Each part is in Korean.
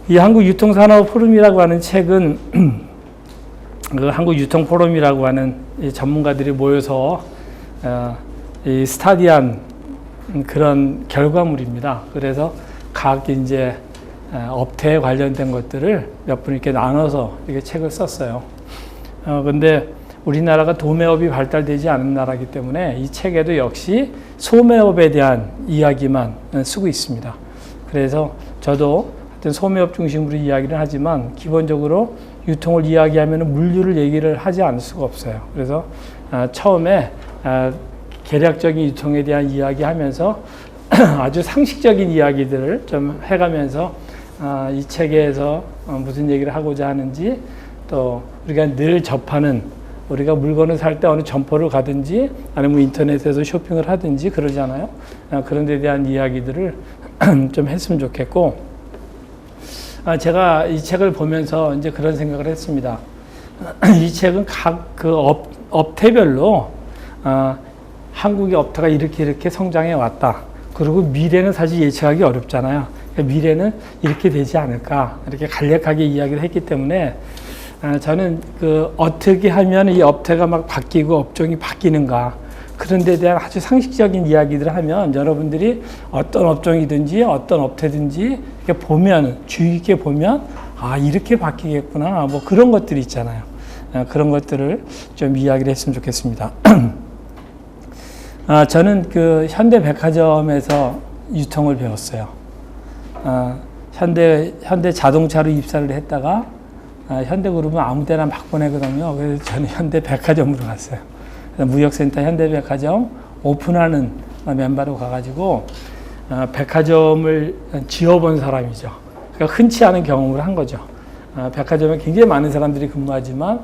이 한국유통산업포럼이라고 하는 책은 그 한국유통포럼이라고 하는 이 전문가들이 모여서 이 스타디한 그런 결과물입니다. 그래서 각 이제 업태에 관련된 것들을 몇 분 이렇게 나눠서 이렇게 책을 썼어요. 근데 우리나라가 도매업이 발달되지 않은 나라이기 때문에 이 책에도 역시 소매업에 대한 이야기만 쓰고 있습니다. 그래서 저도 하여튼 소매업 중심으로 이야기를 하지만 기본적으로 유통을 이야기하면 물류를 얘기를 하지 않을 수가 없어요. 그래서 처음에 개략적인 유통에 대한 이야기하면서 아주 상식적인 이야기들을 좀 해가면서 이 책에서 무슨 얘기를 하고자 하는지, 또 우리가 늘 접하는, 우리가 물건을 살 때 어느 점포를 가든지 아니면 인터넷에서 쇼핑을 하든지 그러잖아요. 그런 데 대한 이야기들을 좀 했으면 좋겠고, 제가 이 책을 보면서 이제 그런 생각을 했습니다. 이 책은 각 그 업태별로 한국의 업태가 이렇게 성장해 왔다. 그리고 미래는 사실 예측하기 어렵잖아요. 그러니까 미래는 이렇게 되지 않을까, 이렇게 간략하게 이야기를 했기 때문에 저는 그 어떻게 하면 이 업태가 막 바뀌고 업종이 바뀌는가, 그런 데 대한 아주 상식적인 이야기들을 하면 여러분들이 어떤 업종이든지 어떤 업태든지 이렇게 보면, 주의 깊게 보면 이렇게 바뀌겠구나, 뭐 그런 것들이 있잖아요. 그런 것들을 좀 이야기를 했으면 좋겠습니다. 저는 그 현대백화점에서 유통을 배웠어요. 현대 자동차로 입사를 했다가 현대그룹은 아무 데나 막 보내거든요. 그래서 저는 현대백화점으로 갔어요. 무역센터 현대백화점 오픈하는 멤버로 가가지고 백화점을 지어본 사람이죠. 그러니까 흔치 않은 경험을 한 거죠. 백화점에 굉장히 많은 사람들이 근무하지만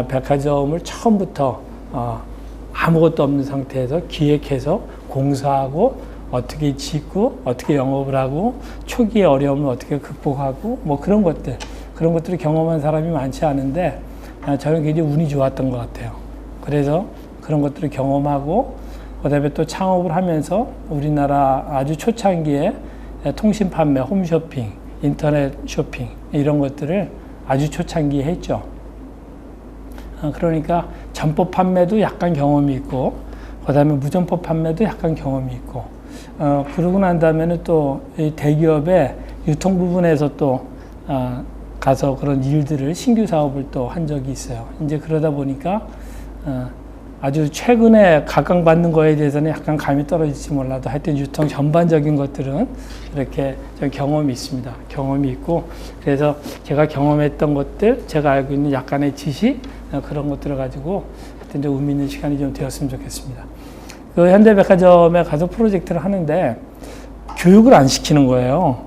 백화점을 처음부터 아무것도 없는 상태에서 기획해서 공사하고 어떻게 짓고 어떻게 영업을 하고 초기의 어려움을 어떻게 극복하고 뭐 그런 것들을 경험한 사람이 많지 않은데 저는 굉장히 운이 좋았던 것 같아요. 그래서 그런 것들을 경험하고 그다음에 또 창업을 하면서 우리나라 아주 초창기에 통신 판매, 홈쇼핑, 인터넷 쇼핑 이런 것들을 아주 초창기에 했죠. 그러니까 점포 판매도 약간 경험이 있고 그다음에 무점포 판매도 약간 경험이 있고 그러고 난 다음에는 또 이 대기업의 유통 부분에서 또 가서 그런 일들을 신규 사업을 또 한 적이 있어요. 이제 그러다 보니까 아주 최근에 각광받는 거에 대해서는 약간 감이 떨어질지 몰라도 하여튼 유통 전반적인 것들은 이렇게 좀 경험이 있습니다. 경험이 있고 그래서 제가 경험했던 것들, 제가 알고 있는 약간의 지식 그런 것들을 가지고 하여튼 좀 의미 있는 시간이 좀 되었으면 좋겠습니다. 그 현대백화점에 가서 프로젝트를 하는데 교육을 안 시키는 거예요.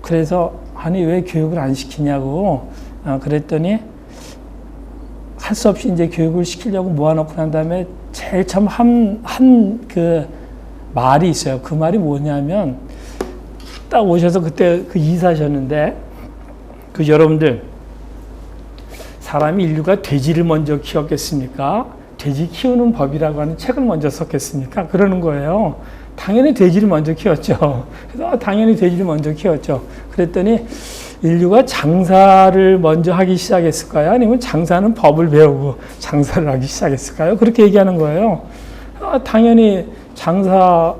그래서 아니 왜 교육을 안 시키냐고 그랬더니 할 수 없이 이제 교육을 시키려고 모아놓고 난 다음에 제일 처음 한 그 말이 있어요. 그 말이 뭐냐면 딱 오셔서 그때 그 이사하셨는데 그 여러분들 사람이 인류가 돼지를 먼저 키웠겠습니까? 돼지 키우는 법이라고 하는 책을 먼저 썼겠습니까? 그러는 거예요. 당연히 돼지를 먼저 키웠죠. 그래서 당연히 돼지를 먼저 키웠죠. 그랬더니 인류가 장사를 먼저 하기 시작했을까요? 아니면 장사는 법을 배우고 장사를 하기 시작했을까요? 그렇게 얘기하는 거예요. 당연히 장사를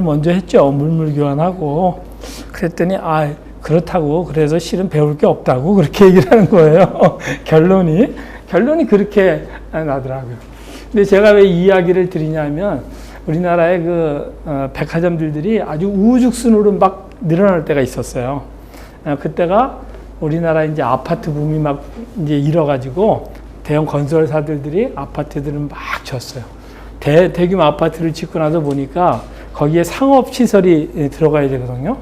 먼저 했죠. 물물 교환하고. 그랬더니 그렇다고 그래서 실은 배울 게 없다고 그렇게 얘기를 하는 거예요. 결론이 그렇게 나더라고요. 근데 제가 왜 이 이야기를 드리냐면 우리나라의 그 백화점들이 아주 우후죽순으로 막 늘어날 때가 있었어요. 그때가 우리나라 이제 아파트 붐이 막 이제 일어가지고 대형 건설사들이 아파트들을 막 졌어요. 대규모 아파트를 짓고 나서 보니까 거기에 상업 시설이 들어가야 되거든요.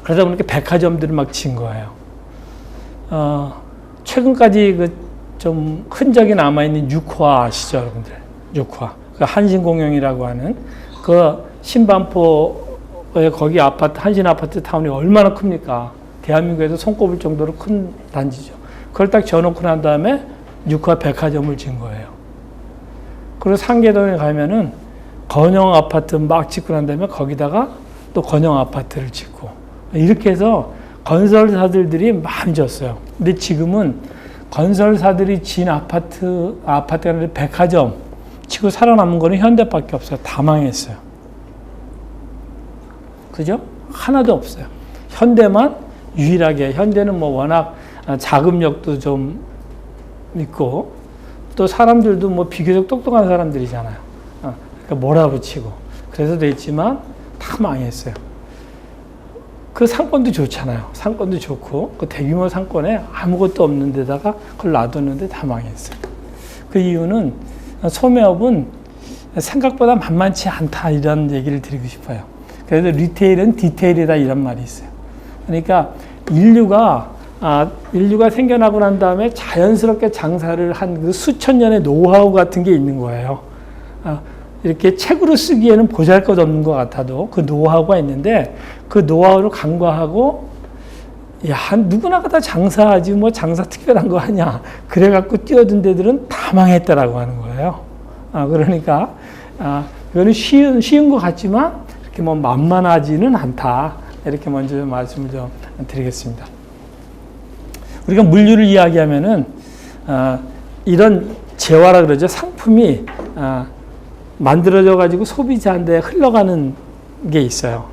그러다 보니까 백화점들을 막 진 거예요. 최근까지 그 좀 흔적이 남아있는 6화 아시죠, 여러분들? 6화. 그 한신공영이라고 하는 그 신반포에 거기 아파트, 한신 아파트 타운이 얼마나 큽니까? 대한민국에서 손꼽을 정도로 큰 단지죠. 그걸 딱 지어놓고 난 다음에 6화 백화점을 진 거예요. 그리고 상계동에 가면은 건영 아파트 막 짓고 난 다음에 거기다가 또 건영 아파트를 짓고 이렇게 해서 건설사들이 많이 졌어요. 근데 지금은 건설사들이 진 아파트가 아니라 백화점 치고 살아남은 거는 현대밖에 없어요. 다 망했어요. 그죠? 하나도 없어요. 현대만 유일하게, 현대는 뭐 워낙 자금력도 좀 있고, 또 사람들도 뭐 비교적 똑똑한 사람들이잖아요. 그러니까 몰아붙이고. 그래서 됐지만 다 망했어요. 그 상권도 좋잖아요. 상권도 좋고, 그 대규모 상권에 아무것도 없는 데다가 그걸 놔뒀는데 다 망했어요. 그 이유는 소매업은 생각보다 만만치 않다, 이런 얘기를 드리고 싶어요. 그래서 리테일은 디테일이다, 이런 말이 있어요. 그러니까 인류가 생겨나고 난 다음에 자연스럽게 장사를 한 그 수천 년의 노하우 같은 게 있는 거예요. 이렇게 책으로 쓰기에는 보잘것없는 것 같아도 그 노하우가 있는데, 그 노하우를 간과하고, 야, 누구나 다 장사하지 뭐 장사 특별한 거 하냐, 그래갖고 뛰어든 데들은 다 망했다라고 하는 거예요. 그러니까 이거는 쉬운 것 같지만 이렇게 뭐 만만하지는 않다, 이렇게 먼저 말씀을 좀 드리겠습니다. 우리가 물류를 이야기하면은 이런 재화라 그러죠. 상품이 만들어져 가지고 소비자한테 흘러가는 게 있어요.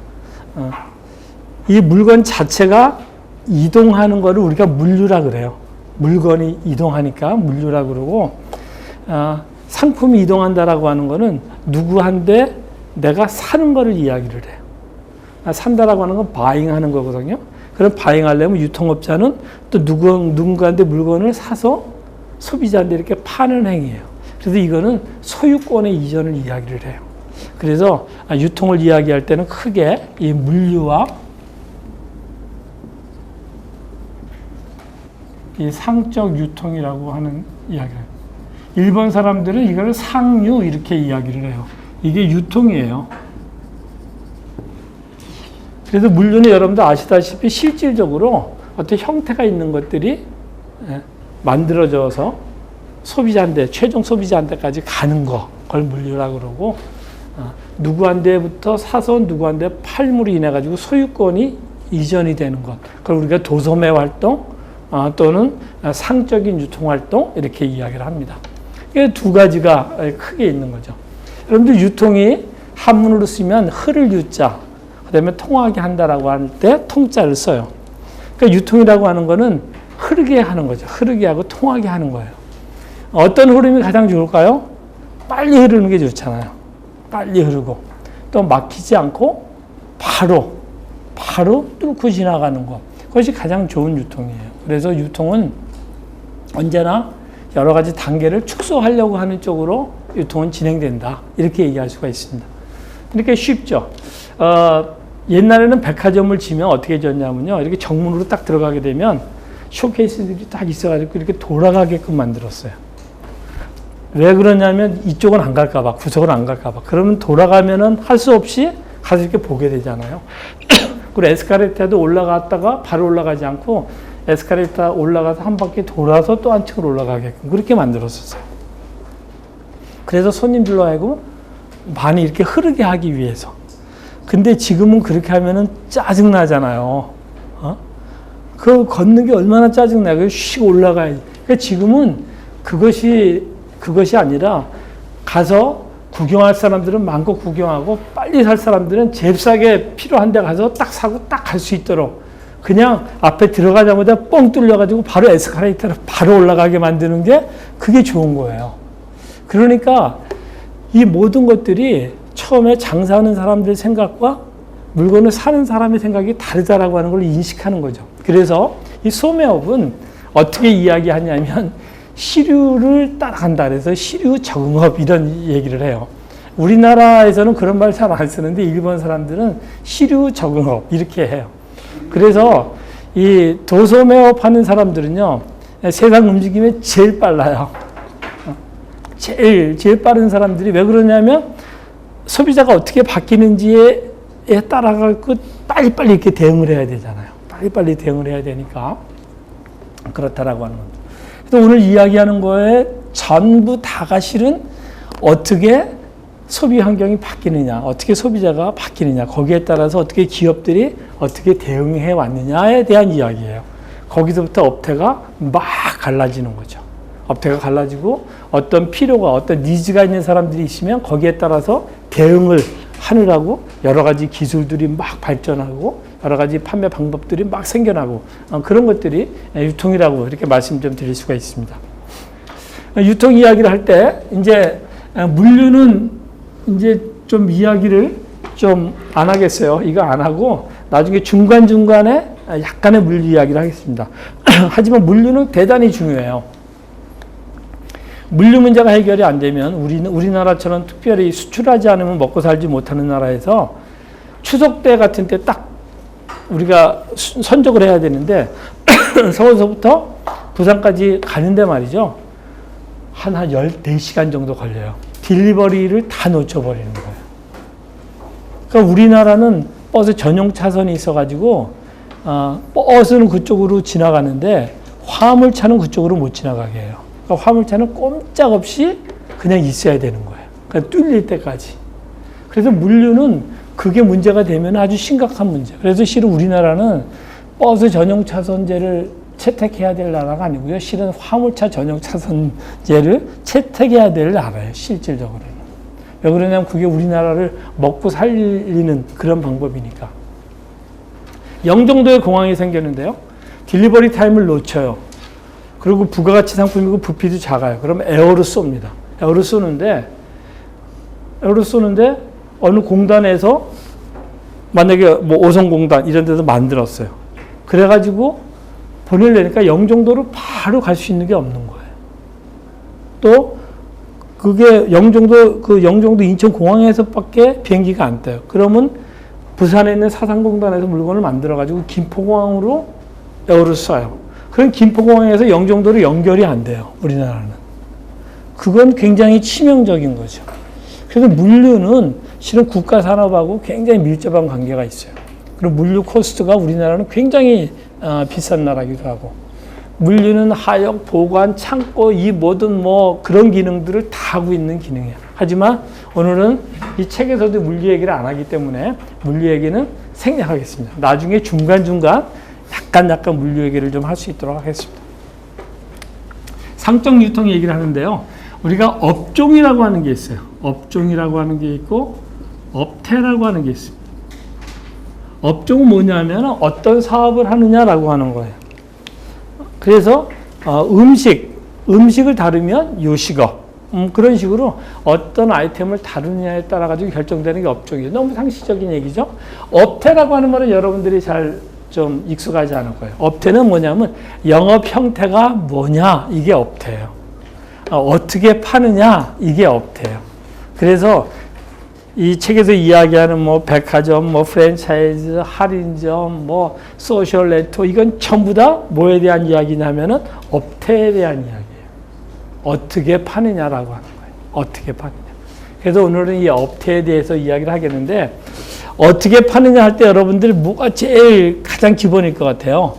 이 물건 자체가 이동하는 거를 우리가 물류라 그래요. 물건이 이동하니까 물류라 그러고, 상품이 이동한다라고 하는 거는 누구한테 내가 사는 거를 이야기를 해요. 산다라고 하는 건 바잉하는 거거든요. 그럼 바잉하려면 유통업자는 또 누군가한테 물건을 사서 소비자한테 이렇게 파는 행위예요. 그래서 이거는 소유권의 이전을 이야기를 해요. 그래서 유통을 이야기할 때는 크게 이 물류와 이 상적 유통이라고 하는 이야기를 해요. 일본 사람들은 이걸 상유 이렇게 이야기를 해요. 이게 유통이에요. 그래서 물류는 여러분들 아시다시피 실질적으로 어떤 형태가 있는 것들이 만들어져서 소비자한테, 최종 소비자한테까지 가는 거, 그걸 물류라고 그러고, 누구한테부터 사서 누구한테 팔므로 인해 가지고 소유권이 이전이 되는 것, 그걸 우리가 도소매 활동 또는 상적인 유통 활동, 이렇게 이야기를 합니다. 이 두 가지가 크게 있는 거죠. 여러분들 유통이 한문으로 쓰면 흐를 유자, 그 다음에 통하게 한다라고 할 때 통자를 써요. 그러니까 유통이라고 하는 거는 흐르게 하는 거죠. 흐르게 하고 통하게 하는 거예요. 어떤 흐름이 가장 좋을까요? 빨리 흐르는 게 좋잖아요. 빨리 흐르고, 또 막히지 않고 바로 뚫고 지나가는 것. 그것이 가장 좋은 유통이에요. 그래서 유통은 언제나 여러 가지 단계를 축소하려고 하는 쪽으로 유통은 진행된다, 이렇게 얘기할 수가 있습니다. 그러니까 쉽죠. 옛날에는 백화점을 지면 어떻게 지었냐면요, 이렇게 정문으로 딱 들어가게 되면 쇼케이스들이 딱 있어가지고 이렇게 돌아가게끔 만들었어요. 왜 그러냐면 이쪽은 안 갈까봐, 구석은 안 갈까봐. 그러면 돌아가면은 할 수 없이 가서 이렇게 보게 되잖아요. 그리고 에스카레이터도 올라갔다가 바로 올라가지 않고 에스카레이터 올라가서 한 바퀴 돌아서 또 한층으로 올라가게끔 그렇게 만들었었어요. 그래서 손님들로 하여금 많이 이렇게 흐르게 하기 위해서. 근데 지금은 그렇게 하면은 짜증나잖아요. 그 걷는 게 얼마나 짜증나요. 슉 올라가야지. 그러니까 지금은 그것이 아니라 가서 구경할 사람들은 마음껏 구경하고, 빨리 살 사람들은 제일 싸게 필요한 데 가서 딱 사고 딱 갈 수 있도록, 그냥 앞에 들어가자마자 뻥 뚫려가지고 바로 에스카레이터로 바로 올라가게 만드는 게 그게 좋은 거예요. 그러니까 이 모든 것들이 처음에 장사하는 사람들의 생각과 물건을 사는 사람의 생각이 다르다라고 하는 걸 인식하는 거죠. 그래서 이 소매업은 어떻게 이야기하냐면 시류를 따라간다. 그래서 시류 적응업, 이런 얘기를 해요. 우리나라에서는 그런 말 잘 안 쓰는데 일본 사람들은 시류 적응업 이렇게 해요. 그래서 이 도소매업 하는 사람들은요, 세상 움직임이 제일 빨라요. 제일 빠른 사람들이. 왜 그러냐면 소비자가 어떻게 바뀌는지에 따라가고 빨리빨리 이렇게 대응을 해야 되잖아요. 빨리빨리 대응을 해야 되니까 그렇다라고 하는 겁니다. 그래서 오늘 이야기하는 거에 전부 다가 실은 어떻게 소비 환경이 바뀌느냐, 어떻게 소비자가 바뀌느냐, 거기에 따라서 어떻게 기업들이 어떻게 대응해 왔느냐에 대한 이야기예요. 거기서부터 업태가 막 갈라지는 거죠. 업태가 갈라지고 어떤 필요가, 어떤 니즈가 있는 사람들이 있으면 거기에 따라서 대응을 하느라고 여러 가지 기술들이 막 발전하고 여러 가지 판매 방법들이 막 생겨나고 그런 것들이 유통이라고 이렇게 말씀 좀 드릴 수가 있습니다. 유통 이야기를 할 때 이제 물류는 이제 좀 이야기를 좀 안 하겠어요. 이거 안 하고 나중에 중간중간에 약간의 물류 이야기를 하겠습니다. 하지만 물류는 대단히 중요해요. 물류 문제가 해결이 안 되면 우리나라처럼 특별히 수출하지 않으면 먹고 살지 못하는 나라에서 추석 때 같은 때 딱 우리가 선적을 해야 되는데 서울서부터 부산까지 가는데 말이죠. 한 14시간 정도 걸려요. 딜리버리를 다 놓쳐버리는 거예요. 그러니까 우리나라는 버스 전용 차선이 있어가지고 버스는 그쪽으로 지나가는데 화물차는 그쪽으로 못 지나가게 해요. 그러니까 화물차는 꼼짝없이 그냥 있어야 되는 거예요. 그러니까 뚫릴 때까지. 그래서 물류는 그게 문제가 되면 아주 심각한 문제. 그래서 실은 우리나라는 버스 전용 차선제를 채택해야 될 나라가 아니고요. 실은 화물차 전용 차선제를 채택해야 될 나라예요. 실질적으로는. 왜 그러냐면 그게 우리나라를 먹고 살리는 그런 방법이니까. 영종도에 공항이 생겼는데요. 딜리버리 타임을 놓쳐요. 그리고 부가가치 상품이고 부피도 작아요. 그럼 에어로 쏩니다. 에어로 쏘는데 어느 공단에서 만약에 뭐 오성공단 이런 데서 만들었어요. 그래가지고 보내려니까 영종도로 바로 갈 수 있는 게 없는 거예요. 또 그게 영종도 인천공항에서밖에 비행기가 안 떠요. 그러면 부산에 있는 사상공단에서 물건을 만들어가지고 김포공항으로 에어를 쏴요. 그럼 김포공항에서 영종도로 연결이 안 돼요. 우리나라는. 그건 굉장히 치명적인 거죠. 그래서 물류는 실은 국가 산업하고 굉장히 밀접한 관계가 있어요. 그리고 물류 코스트가 우리나라는 굉장히 비싼 나라기도 하고, 물류는 하역, 보관, 창고, 이 모든 뭐 그런 기능들을 다 하고 있는 기능이에요. 하지만 오늘은 이 책에서도 물류 얘기를 안 하기 때문에 물류 얘기는 생략하겠습니다. 나중에 중간중간 약간 물류 얘기를 좀 할 수 있도록 하겠습니다. 상적 유통 얘기를 하는데요. 우리가 업종이라고 하는 게 있어요. 업종이라고 하는 게 있고 업태라고 하는 게 있습니다. 업종은 뭐냐면 어떤 사업을 하느냐라고 하는 거예요. 그래서 음식을 다루면 요식업, 그런 식으로 어떤 아이템을 다루느냐에 따라 가지고 결정되는 게 업종이에요. 너무 상식적인 얘기죠. 업태라고 하는 말은 여러분들이 잘 좀 익숙하지 않을 거예요. 업태는 뭐냐면 영업 형태가 뭐냐, 이게 업태예요. 어떻게 파느냐, 이게 업태예요. 그래서 이 책에서 이야기하는 뭐 백화점, 뭐 프랜차이즈, 할인점, 뭐 소셜 네트워크, 이건 전부 다 뭐에 대한 이야기냐면은 업태에 대한 이야기예요. 어떻게 파느냐라고 하는 거예요. 어떻게 파느냐. 그래서 오늘은 이 업태에 대해서 이야기를 하겠는데, 어떻게 파느냐 할 때 여러분들 뭐가 제일 가장 기본일 것 같아요?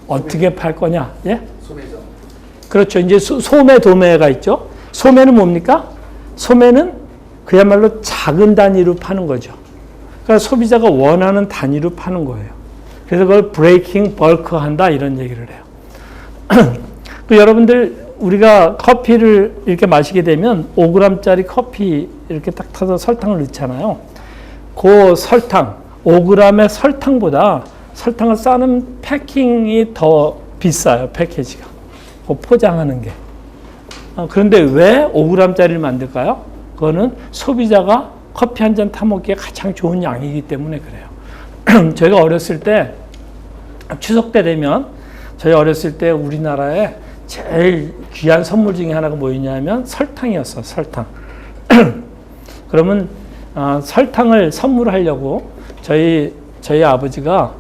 어떻게 팔 거냐? 예? 소매점. 그렇죠. 이제 소매, 도매가 있죠. 소매는 뭡니까? 소매는 그야말로 작은 단위로 파는 거죠. 그러니까 소비자가 원하는 단위로 파는 거예요. 그래서 그걸 브레이킹 벌크 한다, 이런 얘기를 해요. 그 여러분들 우리가 커피를 이렇게 마시게 되면 5g짜리 커피 이렇게 딱 타서 설탕을 넣잖아요. 그 설탕, 5g의 설탕보다 설탕을 싸는 패킹이 더 비싸요, 패키지가. 그 포장하는 게. 그런데 왜 5g짜리를 만들까요? 그거는 소비자가 커피 한 잔 타먹기에 가장 좋은 양이기 때문에 그래요. 저희가 어렸을 때, 추석 때 되면, 저희 어렸을 때 우리나라에 제일 귀한 선물 중에 하나가 뭐였냐면 설탕이었어, 설탕. 그러면 설탕을 선물하려고 저희 아버지가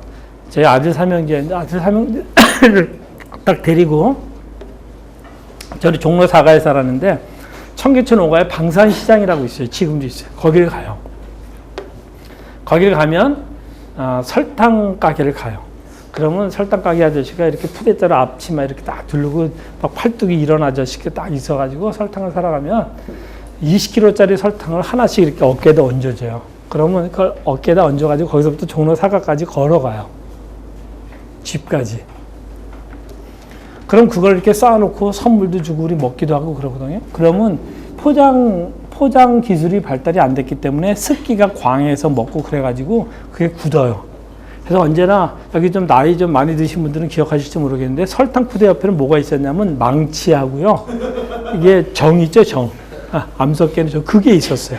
저희 아들 삼형제인데, 아들 삼형제를 딱 데리고, 저는 종로 4가에 살았는데 청계천 5가에 방산시장이라고 있어요. 지금도 있어요. 거기를 가요. 거기를 가면 설탕 가게를 가요. 그러면 설탕 가게 아저씨가 이렇게 푸대자루 앞치마 이렇게 딱 두르고 막 팔뚝이 일어난 아저씨가 딱 있어가지고 설탕을 사러 가면 20kg짜리 설탕을 하나씩 이렇게 어깨에다 얹어줘요. 그러면 그걸 어깨에다 얹어가지고 거기서부터 종로 사과까지 걸어가요. 집까지. 그럼 그걸 이렇게 쌓아놓고 선물도 주고 우리 먹기도 하고 그러거든요. 그러면 포장 기술이 발달이 안 됐기 때문에 습기가 광해서 먹고 그래가지고 그게 굳어요. 그래서 언제나 여기 좀 나이 좀 많이 드신 분들은 기억하실지 모르겠는데 설탕 푸대 옆에는 뭐가 있었냐면 망치하고요. 이게 정 있죠, 정. 암석계는 저 그게 있었어요.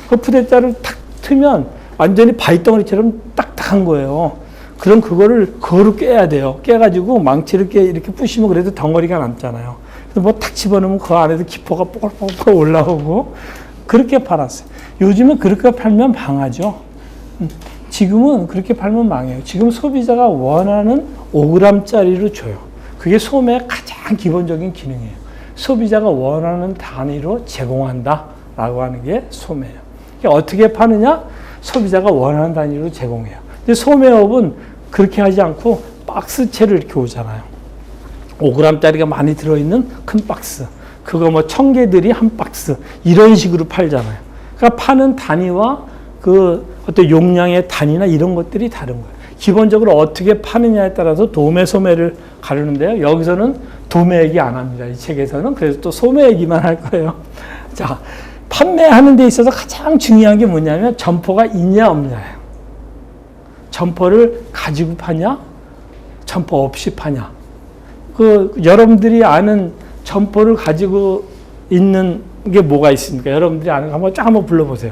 그 푸대자를 탁 트면 완전히 바위덩어리처럼 딱딱한 거예요. 그럼 그거를 깨야 돼요. 깨가지고 망치를 이렇게 부시면 그래도 덩어리가 남잖아요. 그래서 뭐 탁 집어넣으면 그 안에도 기포가 뽀글뽀글 올라오고 그렇게 팔았어요. 요즘은 그렇게 팔면 망하죠. 지금은 그렇게 팔면 망해요. 지금 소비자가 원하는 5g짜리로 줘요. 그게 소매의 가장 기본적인 기능이에요. 소비자가 원하는 단위로 제공한다라고 하는 게 소매예요. 어떻게 파느냐? 소비자가 원하는 단위로 제공해요. 근데 소매업은 그렇게 하지 않고 박스채로 이렇게 오잖아요. 5g짜리가 많이 들어있는 큰 박스. 그거 뭐 1000개들이 한 박스. 이런 식으로 팔잖아요. 그러니까 파는 단위와 그 어떤 용량의 단위나 이런 것들이 다른 거예요. 기본적으로 어떻게 파느냐에 따라서 도매, 소매를 가르는데요. 여기서는 도매 얘기 안 합니다. 이 책에서는. 그래서 또 소매 얘기만 할 거예요. 자, 판매하는 데 있어서 가장 중요한 게 뭐냐면 점포가 있냐 없냐예요. 점포를 가지고 파냐? 점포 없이 파냐? 여러분들이 아는 점포를 가지고 있는 게 뭐가 있습니까? 여러분들이 아는 거 한번 불러보세요.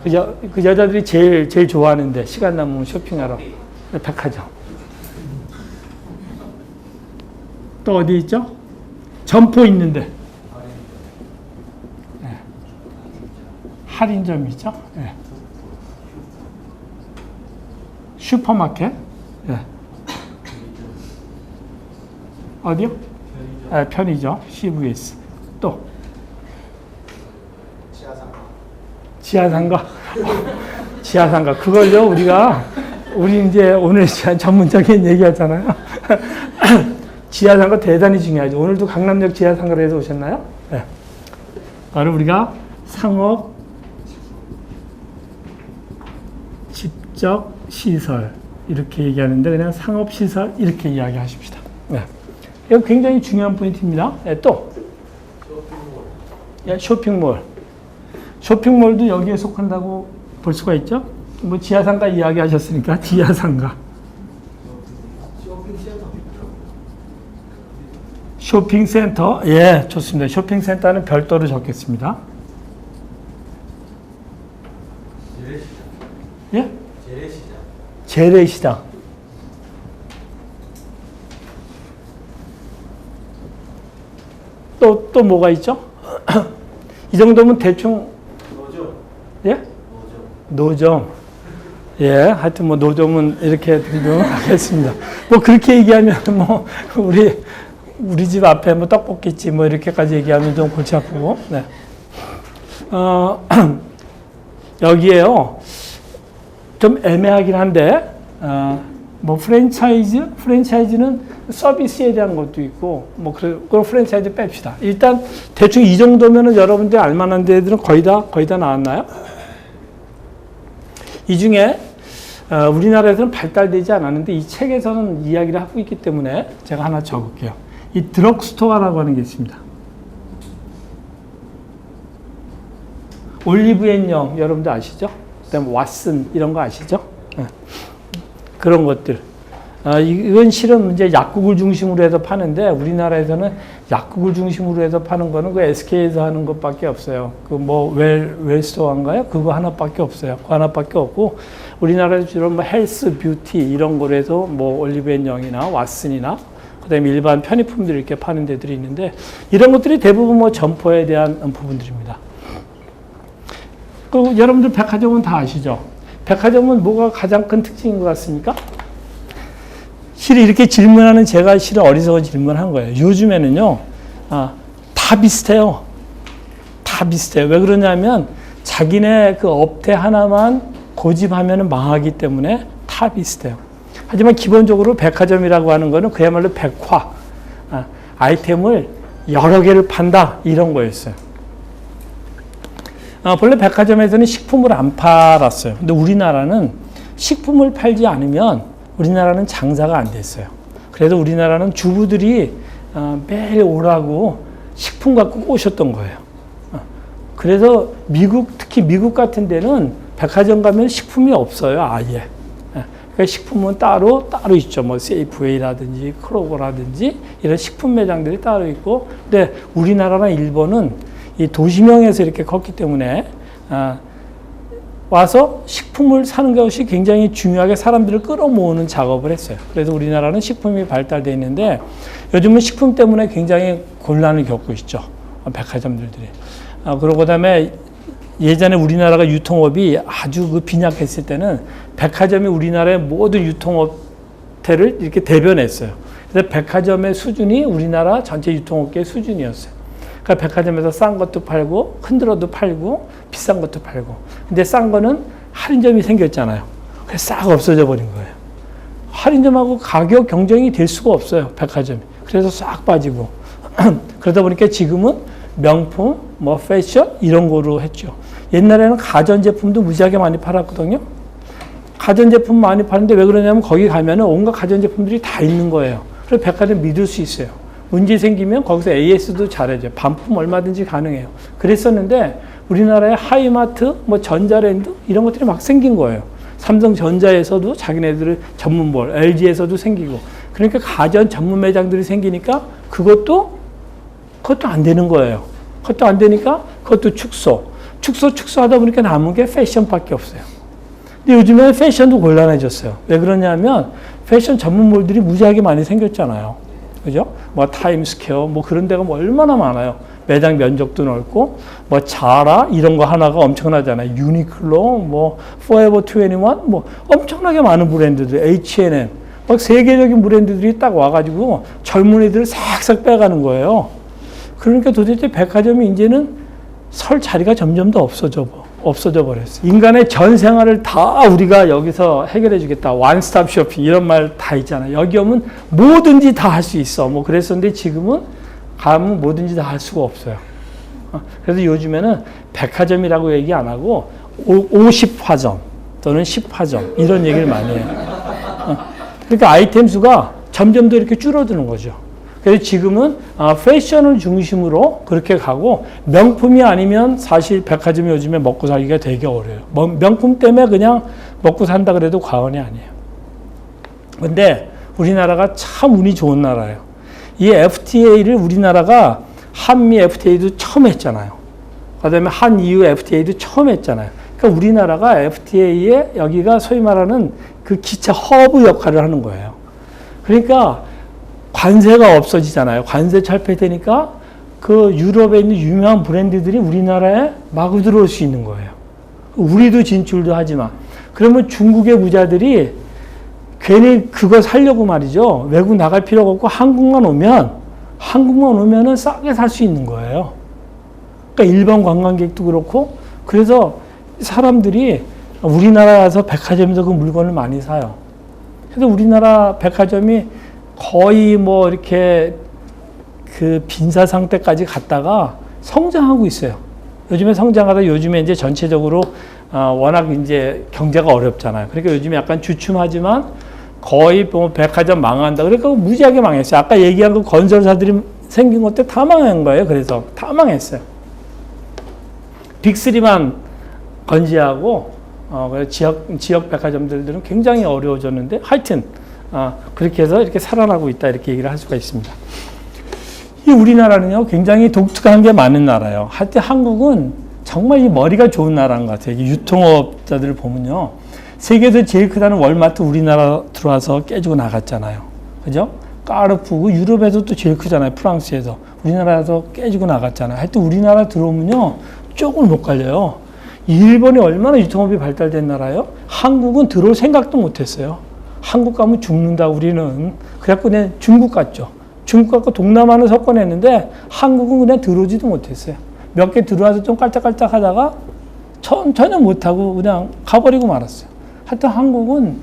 그 여자들이 제일 좋아하는데 시간 남으면 쇼핑하러 백화점. 또 어디 있죠? 점포 있는데 네. 할인점 있죠? 네. 슈퍼마켓 네. 어디요? 네, 편의점 CVS. 또 지하상가. 지하상가. 그걸요, 우리 이제 오늘 전문적인 얘기 하잖아요. 지하상가 대단히 중요하죠. 오늘도 강남역 지하상가로 해서 오셨나요? 네. 바로 우리가 상업, 집적, 시설. 이렇게 얘기하는데 그냥 상업시설 이렇게 이야기하십시다. 네. 이거 굉장히 중요한 포인트입니다. 네, 또. 쇼핑몰. 쇼핑몰도 여기에 속한다고 볼 수가 있죠. 뭐 지하상가 이야기하셨으니까 지하상가. 쇼핑센터. 예, 좋습니다. 쇼핑센터는 별도로 적겠습니다. 예? 재래시장. 또 뭐가 있죠? 이 정도면 대충 예? 노점. 예, 하여튼 뭐 노점은 이렇게 등등하겠습니다. 뭐 그렇게 얘기하면 뭐 우리 집 앞에 뭐 떡볶이집 뭐 이렇게까지 얘기하면 좀 골치 아프고. 네. 여기에요. 좀 애매하긴 한데 뭐 프랜차이즈는 서비스에 대한 것도 있고 뭐 그런 프랜차이즈 뺍시다. 일단 대충 이 정도면은 여러분들 알만한 데들은 거의 다 나왔나요? 이 중에 우리나라에서는 발달되지 않았는데 이 책에서는 이야기를 하고 있기 때문에 제가 하나 적을게요. 이 드럭스토어라고 하는 게 있습니다. 올리브앤영 여러분들 아시죠? 그다음에 왓슨 이런 거 아시죠? 네. 그런 것들. 이건 실은 이제 약국을 중심으로 해서 파는데 우리나라에서는 약국을 중심으로 해서 파는 거는 그 SK에서 하는 것밖에 없어요. 그 뭐 웰스토어인가요? 그거 하나밖에 없어요. 그 하나밖에 없고 우리나라에서 주로 뭐 헬스, 뷰티 이런 거로 해서 뭐 올리브앤영이나 왓슨이나 그다음에 일반 편의품들 이렇게 파는 데들이 있는데 이런 것들이 대부분 뭐 점포에 대한 부분들입니다. 그 여러분들 백화점은 다 아시죠? 백화점은 뭐가 가장 큰 특징인 것 같습니까? 실은 이렇게 질문하는 제가 실은 어리석은 질문한 거예요. 요즘에는요, 다 비슷해요. 다 비슷해요. 왜 그러냐면 자기네 그 업태 하나만 고집하면 망하기 때문에 다 비슷해요. 하지만 기본적으로 백화점이라고 하는 거는 그야말로 백화, 아이템을 여러 개를 판다 이런 거였어요. 본래 백화점에서는 식품을 안 팔았어요. 근데 우리나라는 식품을 팔지 않으면 우리나라는 장사가 안 됐어요. 그래서 우리나라는 주부들이 매일 오라고 식품 갖고 오셨던 거예요. 그래서 특히 미국 같은 데는 백화점 가면 식품이 없어요, 아예. 그러니까 식품은 따로 있죠. 뭐 세이프웨이라든지 크로거라든지 이런 식품 매장들이 따로 있고, 근데 우리나라나 일본은 이 도시명에서 이렇게 컸기 때문에 와서 식품을 사는 것이 굉장히 중요하게 사람들을 끌어모으는 작업을 했어요. 그래서 우리나라는 식품이 발달되어 있는데 요즘은 식품 때문에 굉장히 곤란을 겪고 있죠. 백화점들이. 그리고 그다음에 예전에 우리나라가 유통업이 아주 빈약했을 때는 백화점이 우리나라의 모든 유통업체를 이렇게 대변했어요. 그래서 백화점의 수준이 우리나라 전체 유통업계의 수준이었어요. 그러니까 백화점에서 싼 것도 팔고 흔들어도 팔고 비싼 것도 팔고. 근데 싼 거는 할인점이 생겼잖아요. 그래서 싹 없어져 버린 거예요. 할인점하고 가격 경쟁이 될 수가 없어요, 백화점이. 그래서 싹 빠지고. 그러다 보니까 지금은 명품, 뭐 패션 이런 거로 했죠. 옛날에는 가전제품도 무지하게 많이 팔았거든요. 가전제품 많이 파는데 왜 그러냐면 거기 가면은 온갖 가전제품들이 다 있는 거예요. 그래서 백화점 믿을 수 있어요. 문제 생기면 거기서 AS도 잘해줘요. 반품 얼마든지 가능해요. 그랬었는데 우리나라의 하이마트, 뭐 전자랜드 이런 것들이 막 생긴 거예요. 삼성전자에서도 자기네들의 전문몰, LG에서도 생기고. 그러니까 가전 전문 매장들이 생기니까 그것도 안 되는 거예요. 그것도 안 되니까 그것도 축소하다 보니까 남은 게 패션밖에 없어요. 근데 요즘에 패션도 곤란해졌어요. 왜 그러냐면 패션 전문몰들이 무지하게 많이 생겼잖아요. 그죠? 뭐 타임스퀘어 뭐 그런 데가 뭐 얼마나 많아요. 매장 면적도 넓고 뭐 자라 이런 거 하나가 엄청나잖아요. 유니클로 뭐 포에버 21 뭐 엄청나게 많은 브랜드들 H&M 막 세계적인 브랜드들이 딱 와가지고 젊은이들을 싹싹 빼가는 거예요. 그러니까 도대체 백화점이 이제는 설 자리가 점점 더 없어져 버렸어요. 인간의 전 생활을 다 우리가 여기서 해결해 주겠다. 원스톱 쇼핑 이런 말 다 있잖아요. 여기 오면 뭐든지 다 할 수 있어. 뭐 그랬었는데 지금은 가면 뭐든지 다 할 수가 없어요. 그래서 요즘에는 백화점이라고 얘기 안 하고 50화점 또는 10화점 이런 얘기를 많이 해요. 그러니까 아이템 수가 점점 더 이렇게 줄어드는 거죠. 그래서 지금은 패션을 중심으로 그렇게 가고 명품이 아니면 사실 백화점이 요즘에 먹고 살기가 되게 어려워요. 명품 때문에 그냥 먹고 산다 그래도 과언이 아니에요. 근데 우리나라가 참 운이 좋은 나라예요. 이 FTA를 우리나라가 한미 FTA도 처음 했잖아요. 그다음에 한EU FTA도 처음 했잖아요. 그러니까 우리나라가 FTA에 여기가 소위 말하는 그 기차 허브 역할을 하는 거예요. 그러니까 관세가 없어지잖아요. 관세 철폐되니까 그 유럽에 있는 유명한 브랜드들이 우리나라에 마구 들어올 수 있는 거예요. 우리도 진출도 하지만. 그러면 중국의 부자들이 괜히 그거 사려고 말이죠. 외국 나갈 필요가 없고 한국만 오면은 싸게 살 수 있는 거예요. 그러니까 일반 관광객도 그렇고 그래서 사람들이 우리나라에 와서 백화점에서 그 물건을 많이 사요. 그래서 우리나라 백화점이 거의 뭐 이렇게 그 빈사 상태까지 갔다가 성장하고 있어요. 요즘에 이제 전체적으로 워낙 이제 경제가 어렵잖아요. 그러니까 요즘에 약간 주춤하지만 거의 뭐 백화점 망한다. 그러니까 무지하게 망했어요. 아까 얘기한 그 건설사들이 생긴 것들 다 망한 거예요. 그래서 다 망했어요. 빅3만 건재하고 지역 백화점들은 굉장히 어려워졌는데 하여튼 그렇게 해서 이렇게 살아나고 있다 이렇게 얘기를 할 수가 있습니다. 이 우리나라는요 굉장히 독특한 게 많은 나라예요. 하여튼 한국은 정말 이 머리가 좋은 나라인 것 같아요. 유통업자들을 보면요. 세계에서 제일 크다는 월마트 우리나라 들어와서 깨지고 나갔잖아요. 그죠? 까르푸 유럽에서 또 제일 크잖아요. 프랑스에서. 우리나라에서 깨지고 나갔잖아요. 하여튼 우리나라 들어오면요. 쪽을 못 갈려요. 일본이 얼마나 유통업이 발달된 나라예요? 한국은 들어올 생각도 못 했어요. 한국 가면 죽는다 우리는. 그래갖고 그냥 중국 갔죠. 중국 갖고 동남아는 석권했는데 한국은 그냥 들어오지도 못했어요. 몇 개 들어와서 좀 깔짝깔짝 하다가 전혀 못하고 그냥 가버리고 말았어요. 하여튼 한국은